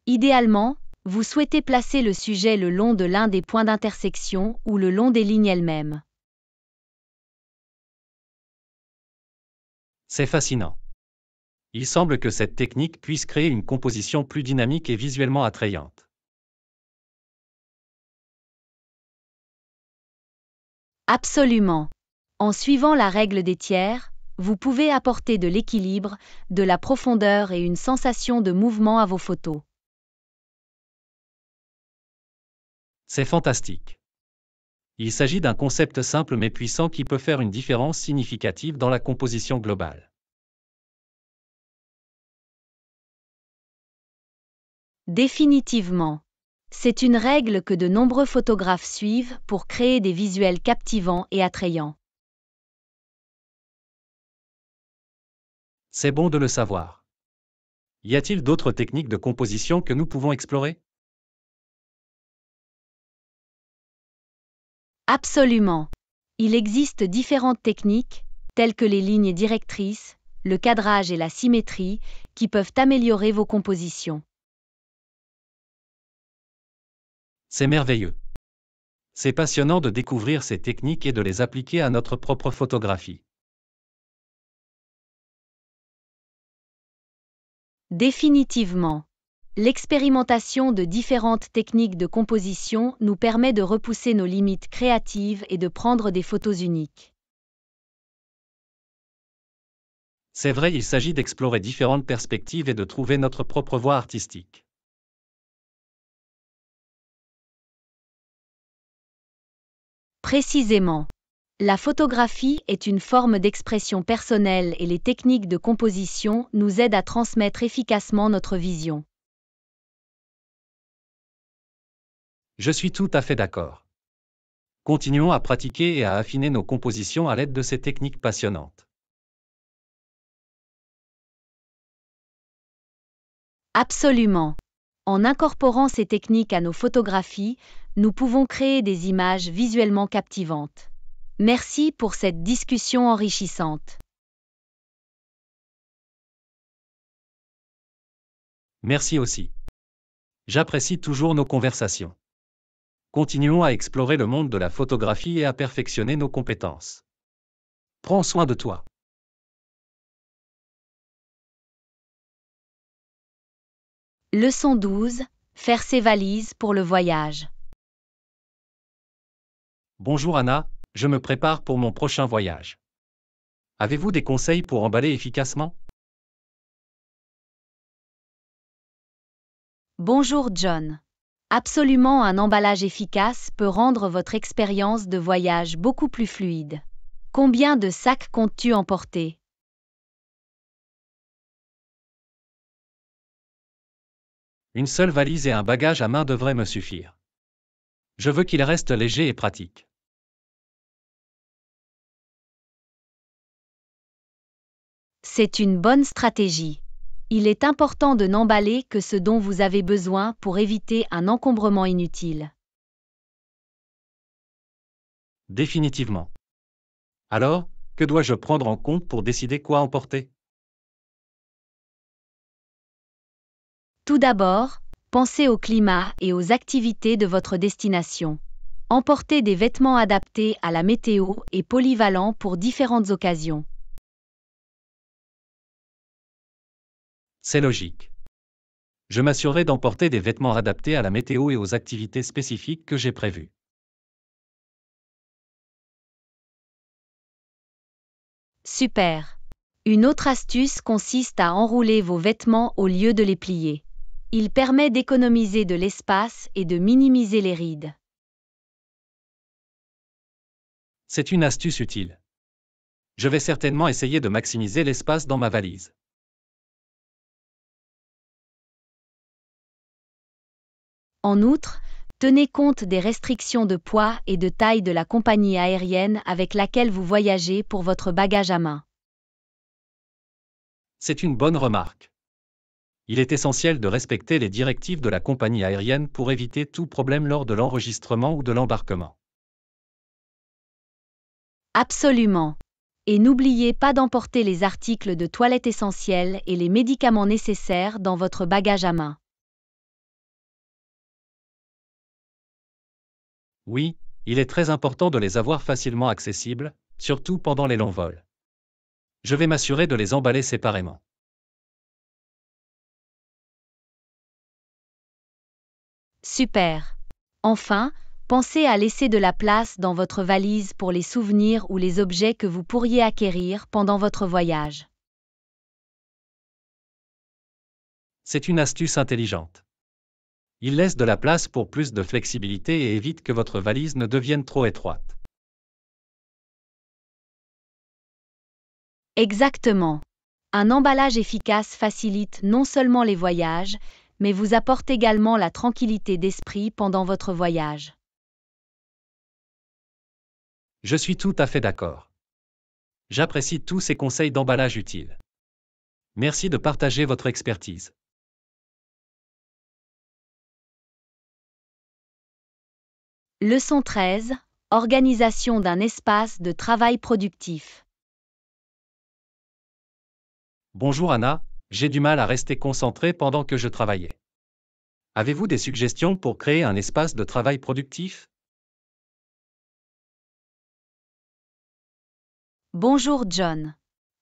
Idéalement, vous souhaitez placer le sujet le long de l'un des points d'intersection ou le long des lignes elles-mêmes. C'est fascinant. Il semble que cette technique puisse créer une composition plus dynamique et visuellement attrayante. Absolument. En suivant la règle des tiers, vous pouvez apporter de l'équilibre, de la profondeur et une sensation de mouvement à vos photos. C'est fantastique. Il s'agit d'un concept simple mais puissant qui peut faire une différence significative dans la composition globale. Définitivement. C'est une règle que de nombreux photographes suivent pour créer des visuels captivants et attrayants. C'est bon de le savoir. Y a-t-il d'autres techniques de composition que nous pouvons explorer? Absolument. Il existe différentes techniques, telles que les lignes directrices, le cadrage et la symétrie, qui peuvent améliorer vos compositions. C'est merveilleux. C'est passionnant de découvrir ces techniques et de les appliquer à notre propre photographie. Définitivement. L'expérimentation de différentes techniques de composition nous permet de repousser nos limites créatives et de prendre des photos uniques. C'est vrai, il s'agit d'explorer différentes perspectives et de trouver notre propre voie artistique. Précisément. La photographie est une forme d'expression personnelle et les techniques de composition nous aident à transmettre efficacement notre vision. Je suis tout à fait d'accord. Continuons à pratiquer et à affiner nos compositions à l'aide de ces techniques passionnantes. Absolument. En incorporant ces techniques à nos photographies, nous pouvons créer des images visuellement captivantes. Merci pour cette discussion enrichissante. Merci aussi. J'apprécie toujours nos conversations. Continuons à explorer le monde de la photographie et à perfectionner nos compétences. Prends soin de toi. Leçon 12. Faire ses valises pour le voyage. Bonjour Anna, je me prépare pour mon prochain voyage. Avez-vous des conseils pour emballer efficacement? Bonjour John. Absolument, un emballage efficace peut rendre votre expérience de voyage beaucoup plus fluide. Combien de sacs comptes-tu emporter? Une seule valise et un bagage à main devraient me suffire. Je veux qu'il reste léger et pratique. C'est une bonne stratégie. Il est important de n'emballer que ce dont vous avez besoin pour éviter un encombrement inutile. Définitivement. Alors, que dois-je prendre en compte pour décider quoi emporter? Tout d'abord, pensez au climat et aux activités de votre destination. Emportez des vêtements adaptés à la météo et polyvalents pour différentes occasions. C'est logique. Je m'assurerai d'emporter des vêtements adaptés à la météo et aux activités spécifiques que j'ai prévues. Super. Une autre astuce consiste à enrouler vos vêtements au lieu de les plier. Il permet d'économiser de l'espace et de minimiser les rides. C'est une astuce utile. Je vais certainement essayer de maximiser l'espace dans ma valise. En outre, tenez compte des restrictions de poids et de taille de la compagnie aérienne avec laquelle vous voyagez pour votre bagage à main. C'est une bonne remarque. Il est essentiel de respecter les directives de la compagnie aérienne pour éviter tout problème lors de l'enregistrement ou de l'embarquement. Absolument. Et n'oubliez pas d'emporter les articles de toilette essentiels et les médicaments nécessaires dans votre bagage à main. Oui, il est très important de les avoir facilement accessibles, surtout pendant les longs vols. Je vais m'assurer de les emballer séparément. Super. Enfin, pensez à laisser de la place dans votre valise pour les souvenirs ou les objets que vous pourriez acquérir pendant votre voyage. C'est une astuce intelligente. Il laisse de la place pour plus de flexibilité et évite que votre valise ne devienne trop étroite. Exactement. Un emballage efficace facilite non seulement les voyages, mais vous apporte également la tranquillité d'esprit pendant votre voyage. Je suis tout à fait d'accord. J'apprécie tous ces conseils d'emballage utiles. Merci de partager votre expertise. Leçon 13. Organisation d'un espace de travail productif. Bonjour Anna, j'ai du mal à rester concentré pendant que je travaillais. Avez-vous des suggestions pour créer un espace de travail productif? Bonjour John.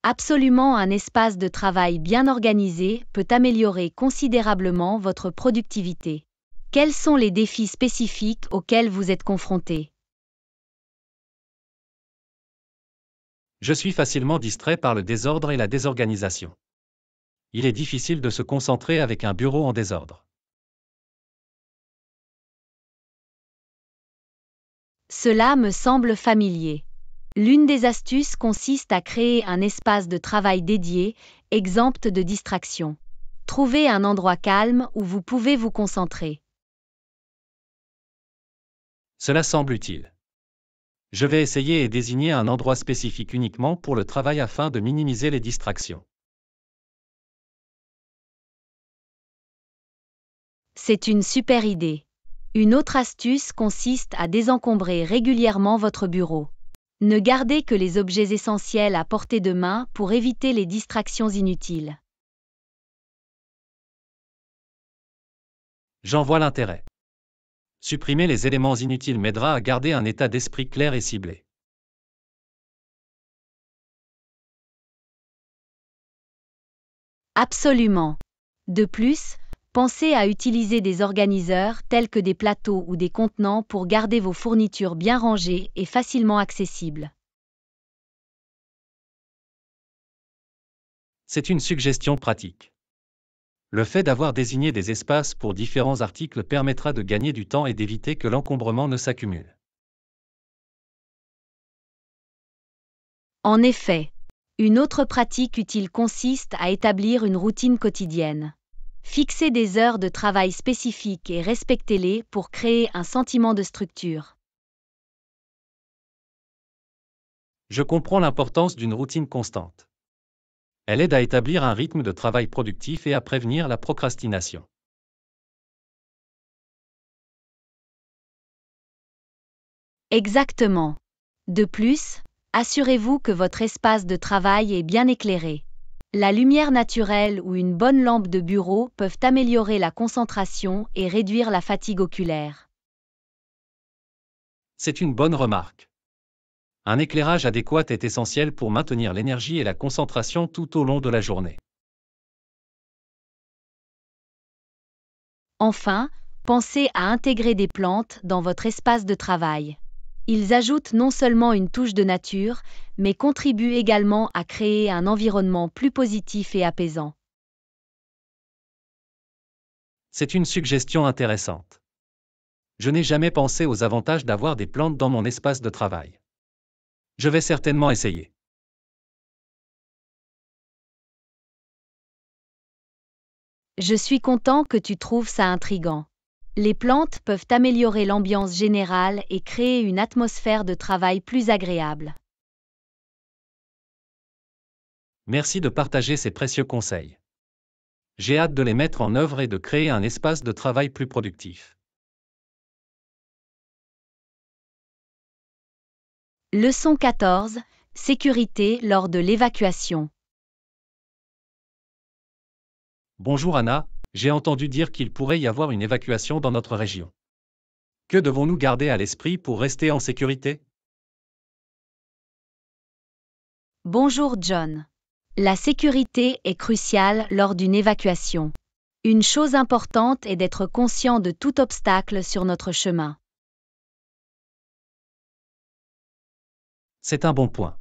Absolument, un espace de travail bien organisé peut améliorer considérablement votre productivité. Quels sont les défis spécifiques auxquels vous êtes confronté? Je suis facilement distrait par le désordre et la désorganisation. Il est difficile de se concentrer avec un bureau en désordre. Cela me semble familier. L'une des astuces consiste à créer un espace de travail dédié, exempt de distractions. Trouvez un endroit calme où vous pouvez vous concentrer. Cela semble utile. Je vais essayer et désigner un endroit spécifique uniquement pour le travail afin de minimiser les distractions. C'est une super idée. Une autre astuce consiste à désencombrer régulièrement votre bureau. Ne gardez que les objets essentiels à portée de main pour éviter les distractions inutiles. J'en vois l'intérêt. Supprimer les éléments inutiles m'aidera à garder un état d'esprit clair et ciblé. Absolument. De plus, pensez à utiliser des organiseurs tels que des plateaux ou des contenants pour garder vos fournitures bien rangées et facilement accessibles. C'est une suggestion pratique. Le fait d'avoir désigné des espaces pour différents articles permettra de gagner du temps et d'éviter que l'encombrement ne s'accumule. En effet, une autre pratique utile consiste à établir une routine quotidienne. Fixez des heures de travail spécifiques et respectez-les pour créer un sentiment de structure. Je comprends l'importance d'une routine constante. Elle aide à établir un rythme de travail productif et à prévenir la procrastination. Exactement. De plus, assurez-vous que votre espace de travail est bien éclairé. La lumière naturelle ou une bonne lampe de bureau peuvent améliorer la concentration et réduire la fatigue oculaire. C'est une bonne remarque. Un éclairage adéquat est essentiel pour maintenir l'énergie et la concentration tout au long de la journée. Enfin, pensez à intégrer des plantes dans votre espace de travail. Ils ajoutent non seulement une touche de nature, mais contribuent également à créer un environnement plus positif et apaisant. C'est une suggestion intéressante. Je n'ai jamais pensé aux avantages d'avoir des plantes dans mon espace de travail. Je vais certainement essayer. Je suis content que tu trouves ça intriguant. Les plantes peuvent améliorer l'ambiance générale et créer une atmosphère de travail plus agréable. Merci de partager ces précieux conseils. J'ai hâte de les mettre en œuvre et de créer un espace de travail plus productif. Leçon 14. Sécurité lors de l'évacuation. Bonjour Anna, j'ai entendu dire qu'il pourrait y avoir une évacuation dans notre région. Que devons-nous garder à l'esprit pour rester en sécurité? Bonjour John. La sécurité est cruciale lors d'une évacuation. Une chose importante est d'être conscient de tout obstacle sur notre chemin. C'est un bon point.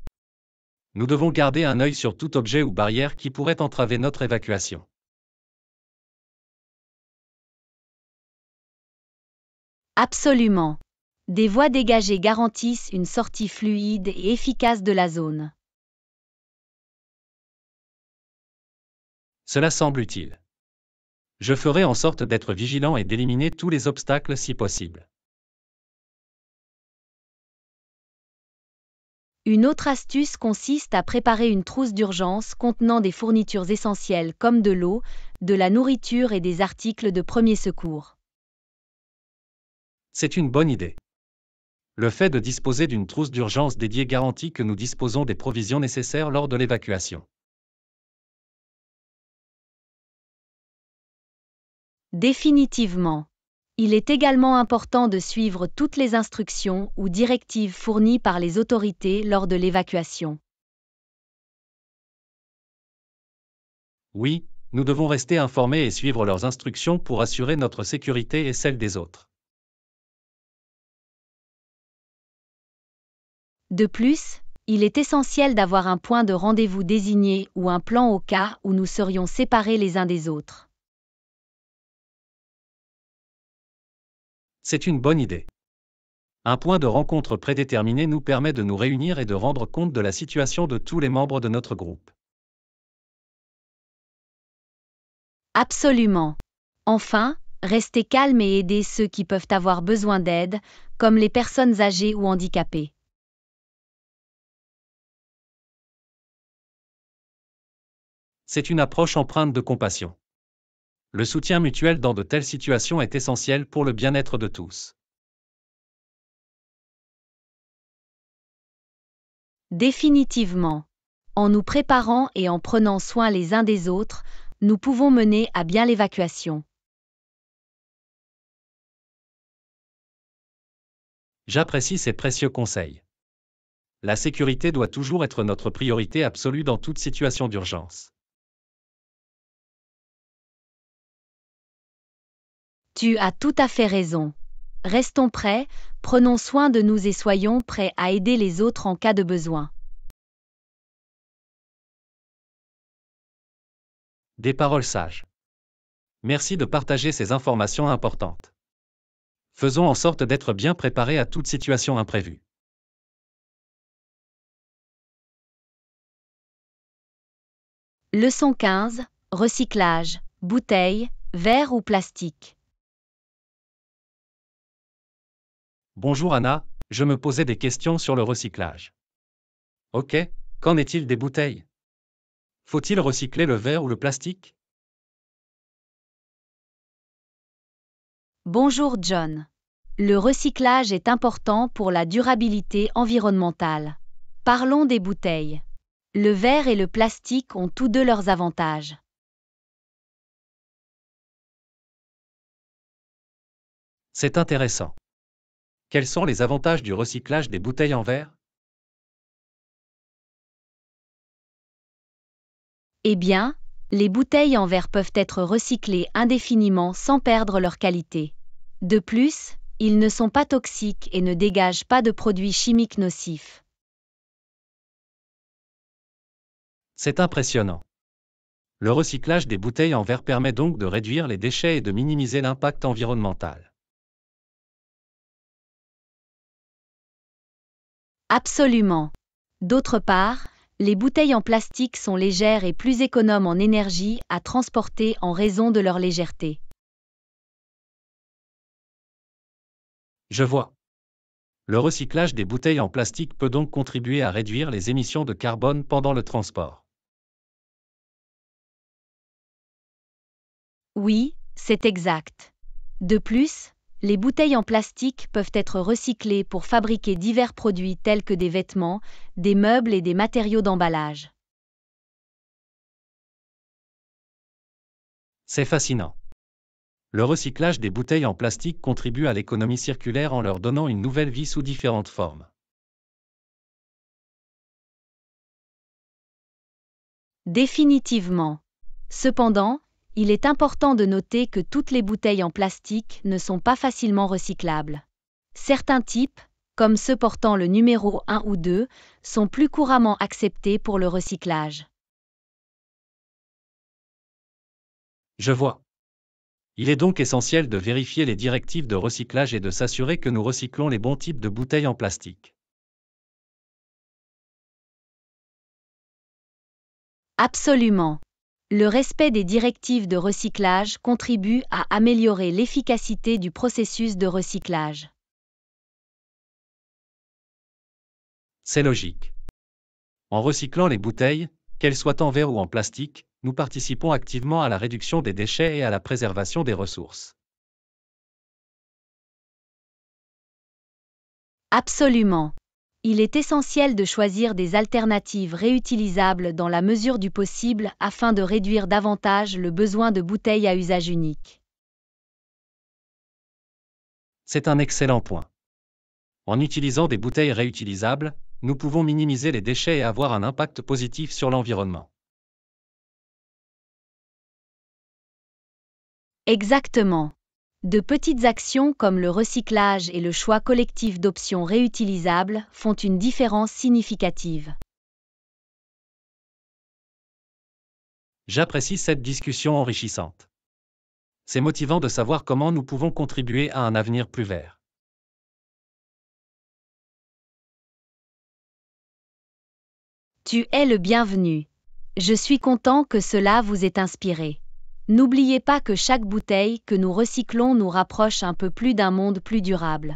Nous devons garder un œil sur tout objet ou barrière qui pourrait entraver notre évacuation. Absolument. Des voies dégagées garantissent une sortie fluide et efficace de la zone. Cela semble utile. Je ferai en sorte d'être vigilant et d'éliminer tous les obstacles si possible. Une autre astuce consiste à préparer une trousse d'urgence contenant des fournitures essentielles comme de l'eau, de la nourriture et des articles de premier secours. C'est une bonne idée. Le fait de disposer d'une trousse d'urgence dédiée garantit que nous disposons des provisions nécessaires lors de l'évacuation. Définitivement. Il est également important de suivre toutes les instructions ou directives fournies par les autorités lors de l'évacuation. Oui, nous devons rester informés et suivre leurs instructions pour assurer notre sécurité et celle des autres. De plus, il est essentiel d'avoir un point de rendez-vous désigné ou un plan au cas où nous serions séparés les uns des autres. C'est une bonne idée. Un point de rencontre prédéterminé nous permet de nous réunir et de rendre compte de la situation de tous les membres de notre groupe. Absolument. Enfin, restez calme et aidez ceux qui peuvent avoir besoin d'aide, comme les personnes âgées ou handicapées. C'est une approche empreinte de compassion. Le soutien mutuel dans de telles situations est essentiel pour le bien-être de tous. Définitivement. En nous préparant et en prenant soin les uns des autres, nous pouvons mener à bien l'évacuation. J'apprécie ces précieux conseils. La sécurité doit toujours être notre priorité absolue dans toute situation d'urgence. Tu as tout à fait raison. Restons prêts, prenons soin de nous et soyons prêts à aider les autres en cas de besoin. Des paroles sages. Merci de partager ces informations importantes. Faisons en sorte d'être bien préparés à toute situation imprévue. Leçon 15. Recyclage. Bouteilles, verre ou plastique. Bonjour Anna, je me posais des questions sur le recyclage. Ok, qu'en est-il des bouteilles? Faut-il recycler le verre ou le plastique? Bonjour John. Le recyclage est important pour la durabilité environnementale. Parlons des bouteilles. Le verre et le plastique ont tous deux leurs avantages. C'est intéressant. Quels sont les avantages du recyclage des bouteilles en verre? Eh bien, les bouteilles en verre peuvent être recyclées indéfiniment sans perdre leur qualité. De plus, ils ne sont pas toxiques et ne dégagent pas de produits chimiques nocifs. C'est impressionnant. Le recyclage des bouteilles en verre permet donc de réduire les déchets et de minimiser l'impact environnemental. Absolument. D'autre part, les bouteilles en plastique sont légères et plus économes en énergie à transporter en raison de leur légèreté. Je vois. Le recyclage des bouteilles en plastique peut donc contribuer à réduire les émissions de carbone pendant le transport. Oui, c'est exact. De plus, les bouteilles en plastique peuvent être recyclées pour fabriquer divers produits tels que des vêtements, des meubles et des matériaux d'emballage. C'est fascinant. Le recyclage des bouteilles en plastique contribue à l'économie circulaire en leur donnant une nouvelle vie sous différentes formes. Définitivement. Cependant, il est important de noter que toutes les bouteilles en plastique ne sont pas facilement recyclables. Certains types, comme ceux portant le numéro 1 ou 2, sont plus couramment acceptés pour le recyclage. Je vois. Il est donc essentiel de vérifier les directives de recyclage et de s'assurer que nous recyclons les bons types de bouteilles en plastique. Absolument. Le respect des directives de recyclage contribue à améliorer l'efficacité du processus de recyclage. C'est logique. En recyclant les bouteilles, qu'elles soient en verre ou en plastique, nous participons activement à la réduction des déchets et à la préservation des ressources. Absolument. Il est essentiel de choisir des alternatives réutilisables dans la mesure du possible afin de réduire davantage le besoin de bouteilles à usage unique. C'est un excellent point. En utilisant des bouteilles réutilisables, nous pouvons minimiser les déchets et avoir un impact positif sur l'environnement. Exactement. De petites actions comme le recyclage et le choix collectif d'options réutilisables font une différence significative. J'apprécie cette discussion enrichissante. C'est motivant de savoir comment nous pouvons contribuer à un avenir plus vert. Tu es le bienvenu. Je suis content que cela vous ait inspiré. N'oubliez pas que chaque bouteille que nous recyclons nous rapproche un peu plus d'un monde plus durable.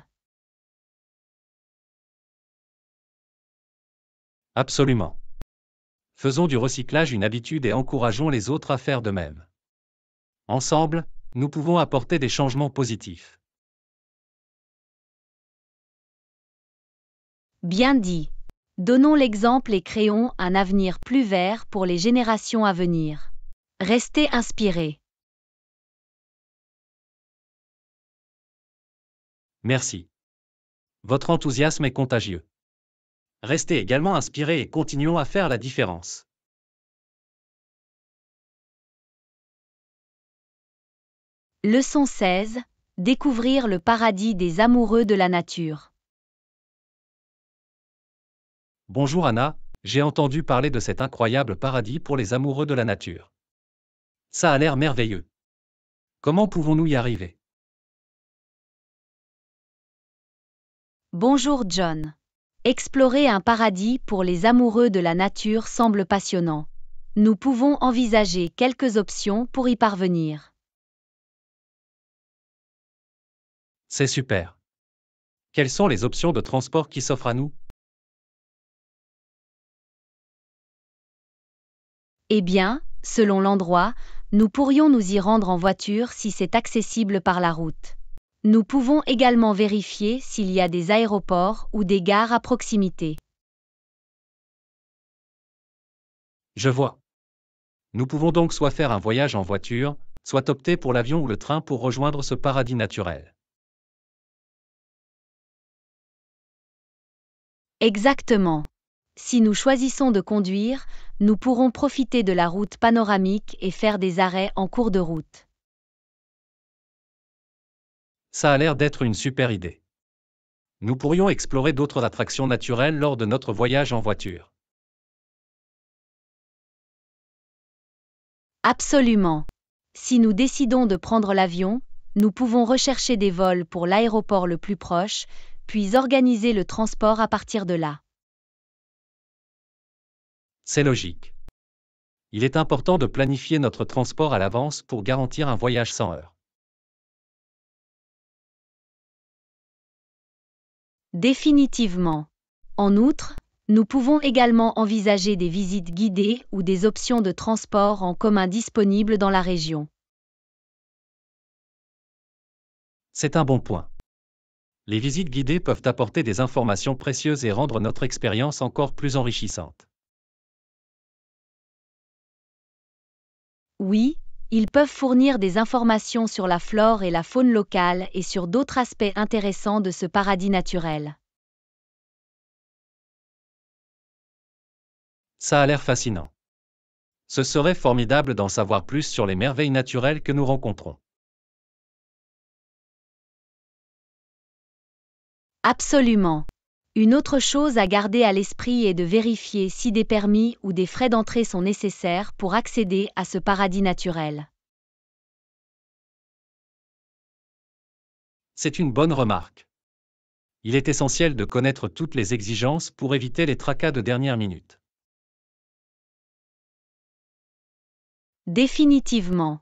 Absolument. Faisons du recyclage une habitude et encourageons les autres à faire de même. Ensemble, nous pouvons apporter des changements positifs. Bien dit. Donnons l'exemple et créons un avenir plus vert pour les générations à venir. Restez inspirés. Merci. Votre enthousiasme est contagieux. Restez également inspirés et continuons à faire la différence. Leçon 16. Découvrir le paradis des amoureux de la nature. Bonjour Anna, j'ai entendu parler de cet incroyable paradis pour les amoureux de la nature. Ça a l'air merveilleux. Comment pouvons-nous y arriver? Bonjour John. Explorer un paradis pour les amoureux de la nature semble passionnant. Nous pouvons envisager quelques options pour y parvenir. C'est super. Quelles sont les options de transport qui s'offrent à nous? Eh bien, selon l'endroit, nous pourrions nous y rendre en voiture si c'est accessible par la route. Nous pouvons également vérifier s'il y a des aéroports ou des gares à proximité. Je vois. Nous pouvons donc soit faire un voyage en voiture, soit opter pour l'avion ou le train pour rejoindre ce paradis naturel. Exactement. Si nous choisissons de conduire, nous pourrons profiter de la route panoramique et faire des arrêts en cours de route. Ça a l'air d'être une super idée. Nous pourrions explorer d'autres attractions naturelles lors de notre voyage en voiture. Absolument. Si nous décidons de prendre l'avion, nous pouvons rechercher des vols pour l'aéroport le plus proche, puis organiser le transport à partir de là. C'est logique. Il est important de planifier notre transport à l'avance pour garantir un voyage sans heurts. Définitivement. En outre, nous pouvons également envisager des visites guidées ou des options de transport en commun disponibles dans la région. C'est un bon point. Les visites guidées peuvent apporter des informations précieuses et rendre notre expérience encore plus enrichissante. Oui, ils peuvent fournir des informations sur la flore et la faune locale et sur d'autres aspects intéressants de ce paradis naturel. Ça a l'air fascinant. Ce serait formidable d'en savoir plus sur les merveilles naturelles que nous rencontrons. Absolument. Une autre chose à garder à l'esprit est de vérifier si des permis ou des frais d'entrée sont nécessaires pour accéder à ce paradis naturel. C'est une bonne remarque. Il est essentiel de connaître toutes les exigences pour éviter les tracas de dernière minute. Définitivement.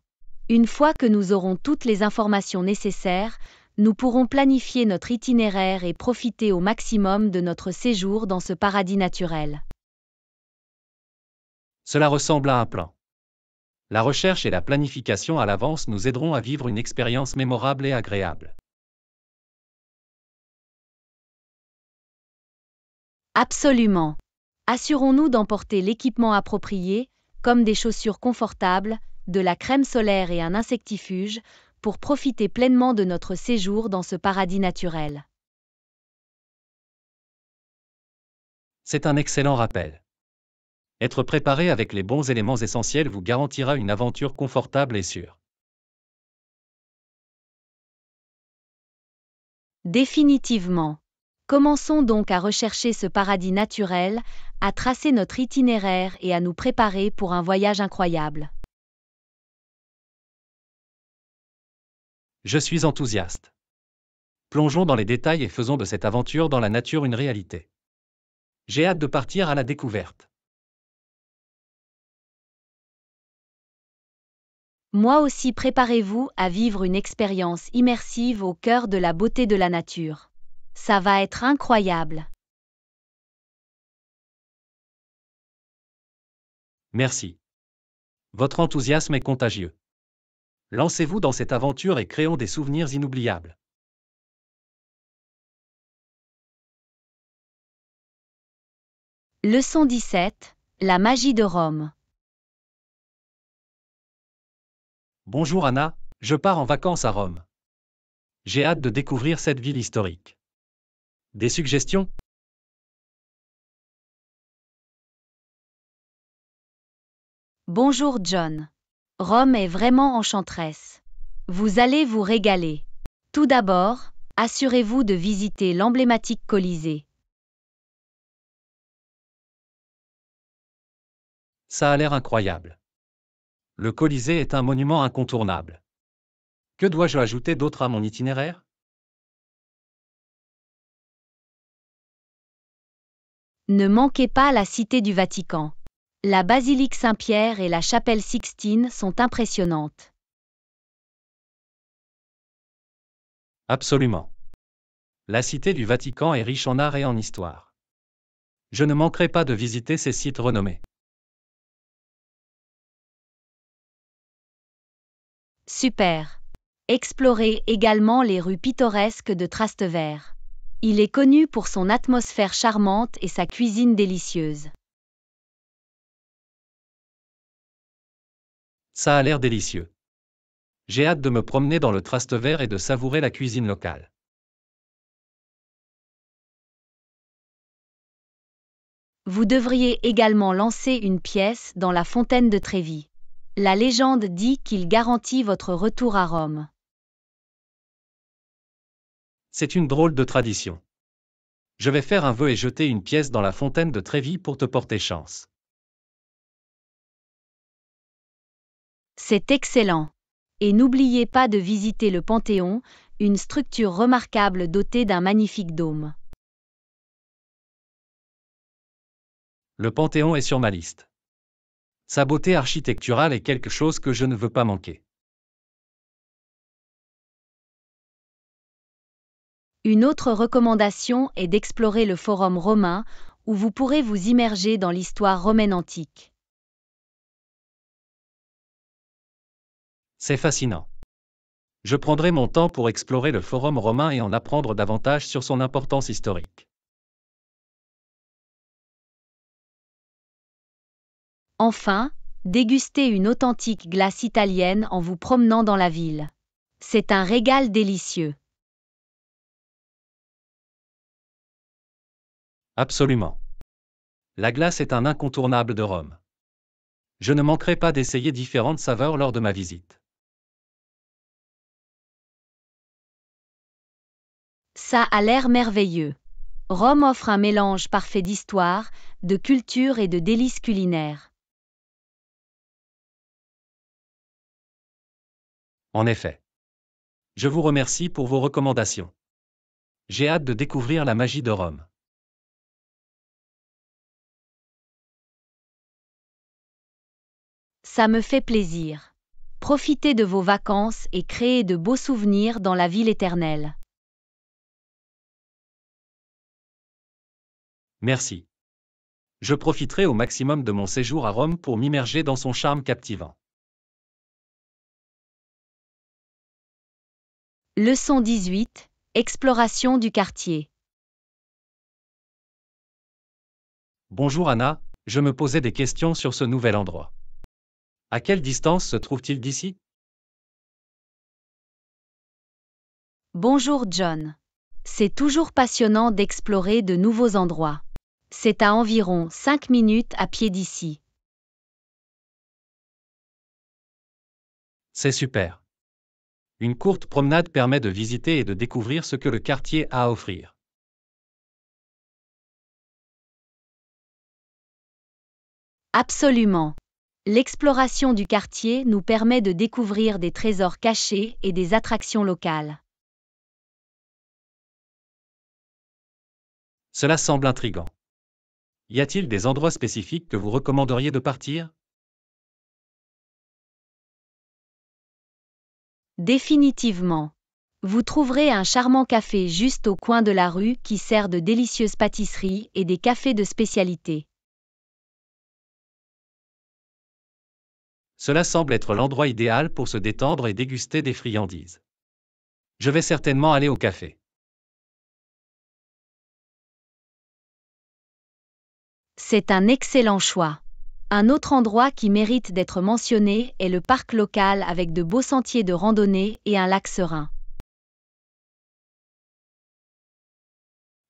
Une fois que nous aurons toutes les informations nécessaires, nous pourrons planifier notre itinéraire et profiter au maximum de notre séjour dans ce paradis naturel. Cela ressemble à un plan. La recherche et la planification à l'avance nous aideront à vivre une expérience mémorable et agréable. Absolument. Assurons-nous d'emporter l'équipement approprié, comme des chaussures confortables, de la crème solaire et un insectifuge, pour profiter pleinement de notre séjour dans ce paradis naturel. C'est un excellent rappel. Être préparé avec les bons éléments essentiels vous garantira une aventure confortable et sûre. Définitivement. Commençons donc à rechercher ce paradis naturel, à tracer notre itinéraire et à nous préparer pour un voyage incroyable. Je suis enthousiaste. Plongeons dans les détails et faisons de cette aventure dans la nature une réalité. J'ai hâte de partir à la découverte. Moi aussi, préparez-vous à vivre une expérience immersive au cœur de la beauté de la nature. Ça va être incroyable. Merci. Votre enthousiasme est contagieux. Lancez-vous dans cette aventure et créons des souvenirs inoubliables. Leçon 17. La magie de Rome. Bonjour Anna, je pars en vacances à Rome. J'ai hâte de découvrir cette ville historique. Des suggestions? Bonjour John. Rome est vraiment enchanteresse. Vous allez vous régaler. Tout d'abord, assurez-vous de visiter l'emblématique Colisée. Ça a l'air incroyable. Le Colisée est un monument incontournable. Que dois-je ajouter d'autre à mon itinéraire? Ne manquez pas la Cité du Vatican. La basilique Saint-Pierre et la chapelle Sixtine sont impressionnantes. Absolument. La Cité du Vatican est riche en art et en histoire. Je ne manquerai pas de visiter ces sites renommés. Super. Explorez également les rues pittoresques de Trastevere. Il est connu pour son atmosphère charmante et sa cuisine délicieuse. Ça a l'air délicieux. J'ai hâte de me promener dans le Trastevere et de savourer la cuisine locale. Vous devriez également lancer une pièce dans la fontaine de Trévi. La légende dit qu'il garantit votre retour à Rome. C'est une drôle de tradition. Je vais faire un vœu et jeter une pièce dans la fontaine de Trévi pour te porter chance. C'est excellent. Et n'oubliez pas de visiter le Panthéon, une structure remarquable dotée d'un magnifique dôme. Le Panthéon est sur ma liste. Sa beauté architecturale est quelque chose que je ne veux pas manquer. Une autre recommandation est d'explorer le Forum romain, où vous pourrez vous immerger dans l'histoire romaine antique. C'est fascinant. Je prendrai mon temps pour explorer le Forum romain et en apprendre davantage sur son importance historique. Enfin, dégustez une authentique glace italienne en vous promenant dans la ville. C'est un régal délicieux. Absolument. La glace est un incontournable de Rome. Je ne manquerai pas d'essayer différentes saveurs lors de ma visite. Ça a l'air merveilleux. Rome offre un mélange parfait d'histoire, de culture et de délices culinaires. En effet. Je vous remercie pour vos recommandations. J'ai hâte de découvrir la magie de Rome. Ça me fait plaisir. Profitez de vos vacances et créez de beaux souvenirs dans la ville éternelle. Merci. Je profiterai au maximum de mon séjour à Rome pour m'immerger dans son charme captivant. Leçon 18. Exploration du quartier. Bonjour Anna, je me posais des questions sur ce nouvel endroit. À quelle distance se trouve-t-il d'ici? Bonjour John. C'est toujours passionnant d'explorer de nouveaux endroits. C'est à environ 5 minutes à pied d'ici. C'est super. Une courte promenade permet de visiter et de découvrir ce que le quartier a à offrir. Absolument. L'exploration du quartier nous permet de découvrir des trésors cachés et des attractions locales. Cela semble intriguant. Y a-t-il des endroits spécifiques que vous recommanderiez de partir? Définitivement. Vous trouverez un charmant café juste au coin de la rue qui sert de délicieuses pâtisseries et des cafés de spécialité. Cela semble être l'endroit idéal pour se détendre et déguster des friandises. Je vais certainement aller au café. C'est un excellent choix. Un autre endroit qui mérite d'être mentionné est le parc local avec de beaux sentiers de randonnée et un lac serein.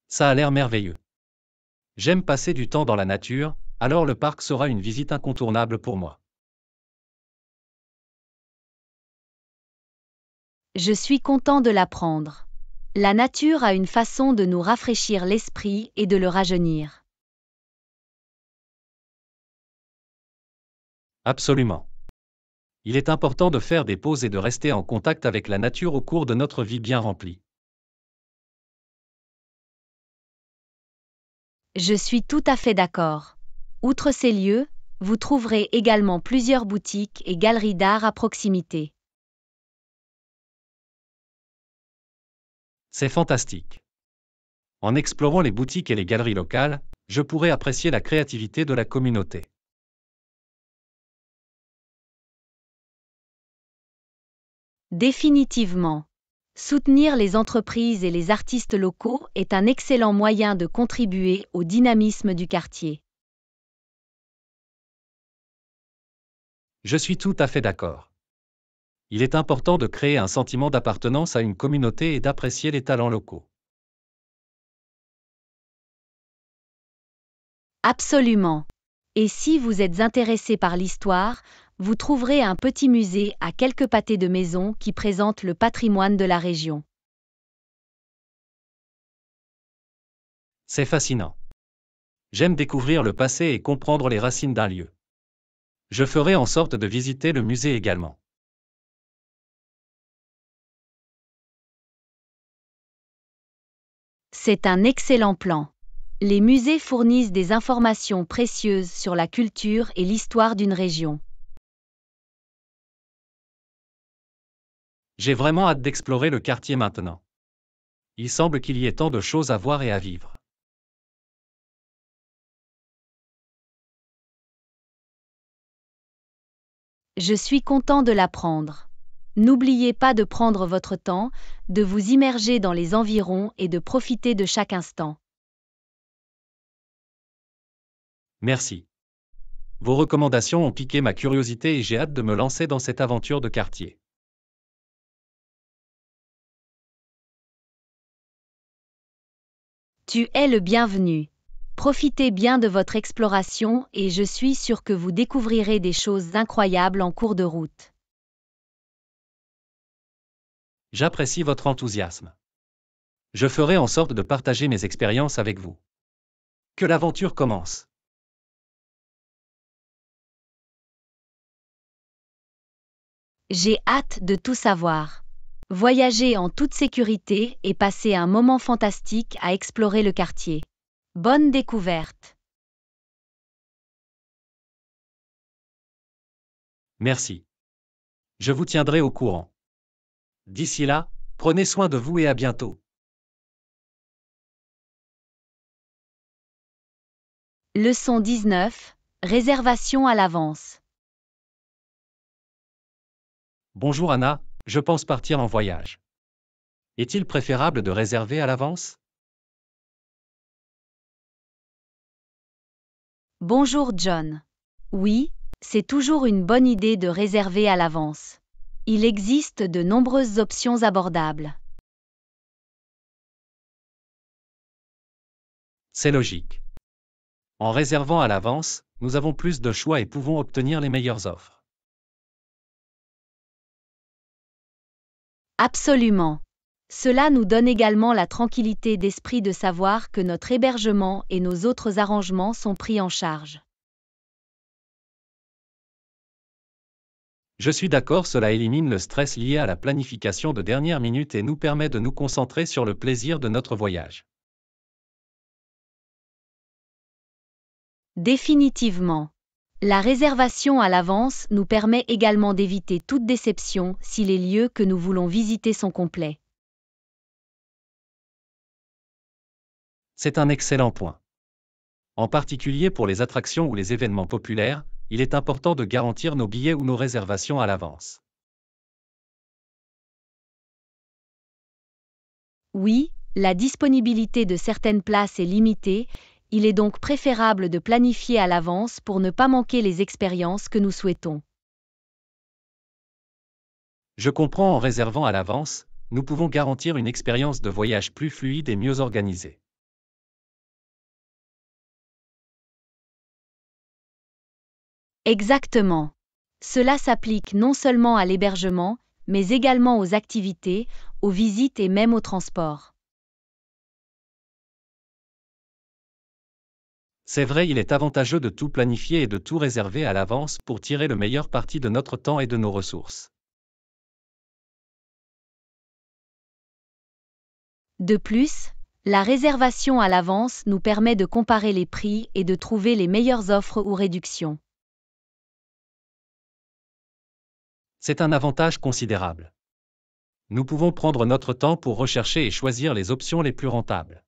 Ça a l'air merveilleux. J'aime passer du temps dans la nature, alors le parc sera une visite incontournable pour moi. Je suis content de l'apprendre. La nature a une façon de nous rafraîchir l'esprit et de le rajeunir. Absolument. Il est important de faire des pauses et de rester en contact avec la nature au cours de notre vie bien remplie. Je suis tout à fait d'accord. Outre ces lieux, vous trouverez également plusieurs boutiques et galeries d'art à proximité. C'est fantastique. En explorant les boutiques et les galeries locales, je pourrai apprécier la créativité de la communauté. Définitivement. Soutenir les entreprises et les artistes locaux est un excellent moyen de contribuer au dynamisme du quartier. Je suis tout à fait d'accord. Il est important de créer un sentiment d'appartenance à une communauté et d'apprécier les talents locaux. Absolument. Et si vous êtes intéressé par l'histoire, vous trouverez un petit musée à quelques pâtés de maison qui présente le patrimoine de la région. C'est fascinant. J'aime découvrir le passé et comprendre les racines d'un lieu. Je ferai en sorte de visiter le musée également. C'est un excellent plan. Les musées fournissent des informations précieuses sur la culture et l'histoire d'une région. J'ai vraiment hâte d'explorer le quartier maintenant. Il semble qu'il y ait tant de choses à voir et à vivre. Je suis content de l'apprendre. N'oubliez pas de prendre votre temps, de vous immerger dans les environs et de profiter de chaque instant. Merci. Vos recommandations ont piqué ma curiosité et j'ai hâte de me lancer dans cette aventure de quartier. Tu es le bienvenu. Profitez bien de votre exploration et je suis sûr que vous découvrirez des choses incroyables en cours de route. J'apprécie votre enthousiasme. Je ferai en sorte de partager mes expériences avec vous. Que l'aventure commence. J'ai hâte de tout savoir. Voyagez en toute sécurité et passez un moment fantastique à explorer le quartier. Bonne découverte. Merci. Je vous tiendrai au courant. D'ici là, prenez soin de vous et à bientôt. Leçon 19. Réservation à l'avance. Bonjour Anna, je pense partir en voyage. Est-il préférable de réserver à l'avance? Bonjour John. Oui, c'est toujours une bonne idée de réserver à l'avance. Il existe de nombreuses options abordables. C'est logique. En réservant à l'avance, nous avons plus de choix et pouvons obtenir les meilleures offres. Absolument. Cela nous donne également la tranquillité d'esprit de savoir que notre hébergement et nos autres arrangements sont pris en charge. Je suis d'accord, cela élimine le stress lié à la planification de dernière minute et nous permet de nous concentrer sur le plaisir de notre voyage. Définitivement. La réservation à l'avance nous permet également d'éviter toute déception si les lieux que nous voulons visiter sont complets. C'est un excellent point. En particulier pour les attractions ou les événements populaires, il est important de garantir nos billets ou nos réservations à l'avance. Oui, la disponibilité de certaines places est limitée, il est donc préférable de planifier à l'avance pour ne pas manquer les expériences que nous souhaitons. Je comprends, en réservant à l'avance, nous pouvons garantir une expérience de voyage plus fluide et mieux organisée. Exactement. Cela s'applique non seulement à l'hébergement, mais également aux activités, aux visites et même au transport. C'est vrai, il est avantageux de tout planifier et de tout réserver à l'avance pour tirer le meilleur parti de notre temps et de nos ressources. De plus, la réservation à l'avance nous permet de comparer les prix et de trouver les meilleures offres ou réductions. C'est un avantage considérable. Nous pouvons prendre notre temps pour rechercher et choisir les options les plus rentables.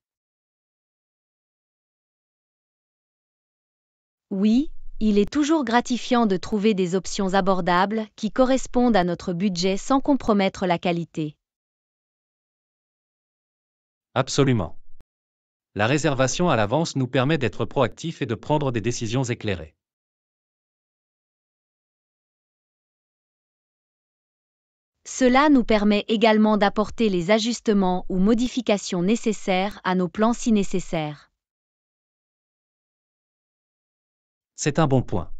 Oui, il est toujours gratifiant de trouver des options abordables qui correspondent à notre budget sans compromettre la qualité. Absolument. La réservation à l'avance nous permet d'être proactifs et de prendre des décisions éclairées. Cela nous permet également d'apporter les ajustements ou modifications nécessaires à nos plans si nécessaire. C'est un bon point.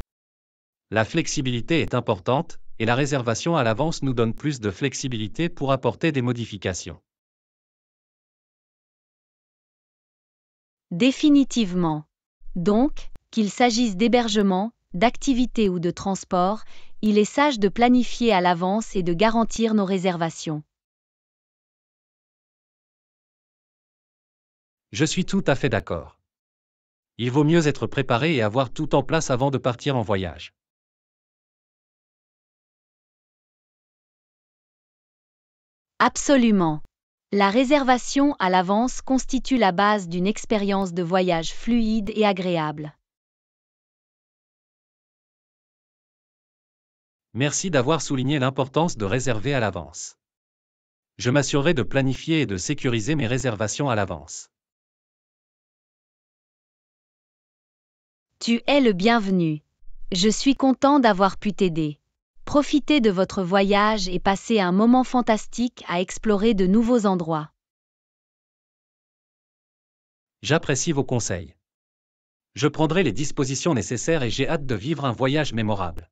La flexibilité est importante, et la réservation à l'avance nous donne plus de flexibilité pour apporter des modifications. Définitivement. Donc, qu'il s'agisse d'hébergement, d'activité ou de transport, il est sage de planifier à l'avance et de garantir nos réservations. Je suis tout à fait d'accord. Il vaut mieux être préparé et avoir tout en place avant de partir en voyage. Absolument. La réservation à l'avance constitue la base d'une expérience de voyage fluide et agréable. Merci d'avoir souligné l'importance de réserver à l'avance. Je m'assurerai de planifier et de sécuriser mes réservations à l'avance. Tu es le bienvenu. Je suis content d'avoir pu t'aider. Profitez de votre voyage et passez un moment fantastique à explorer de nouveaux endroits. J'apprécie vos conseils. Je prendrai les dispositions nécessaires et j'ai hâte de vivre un voyage mémorable.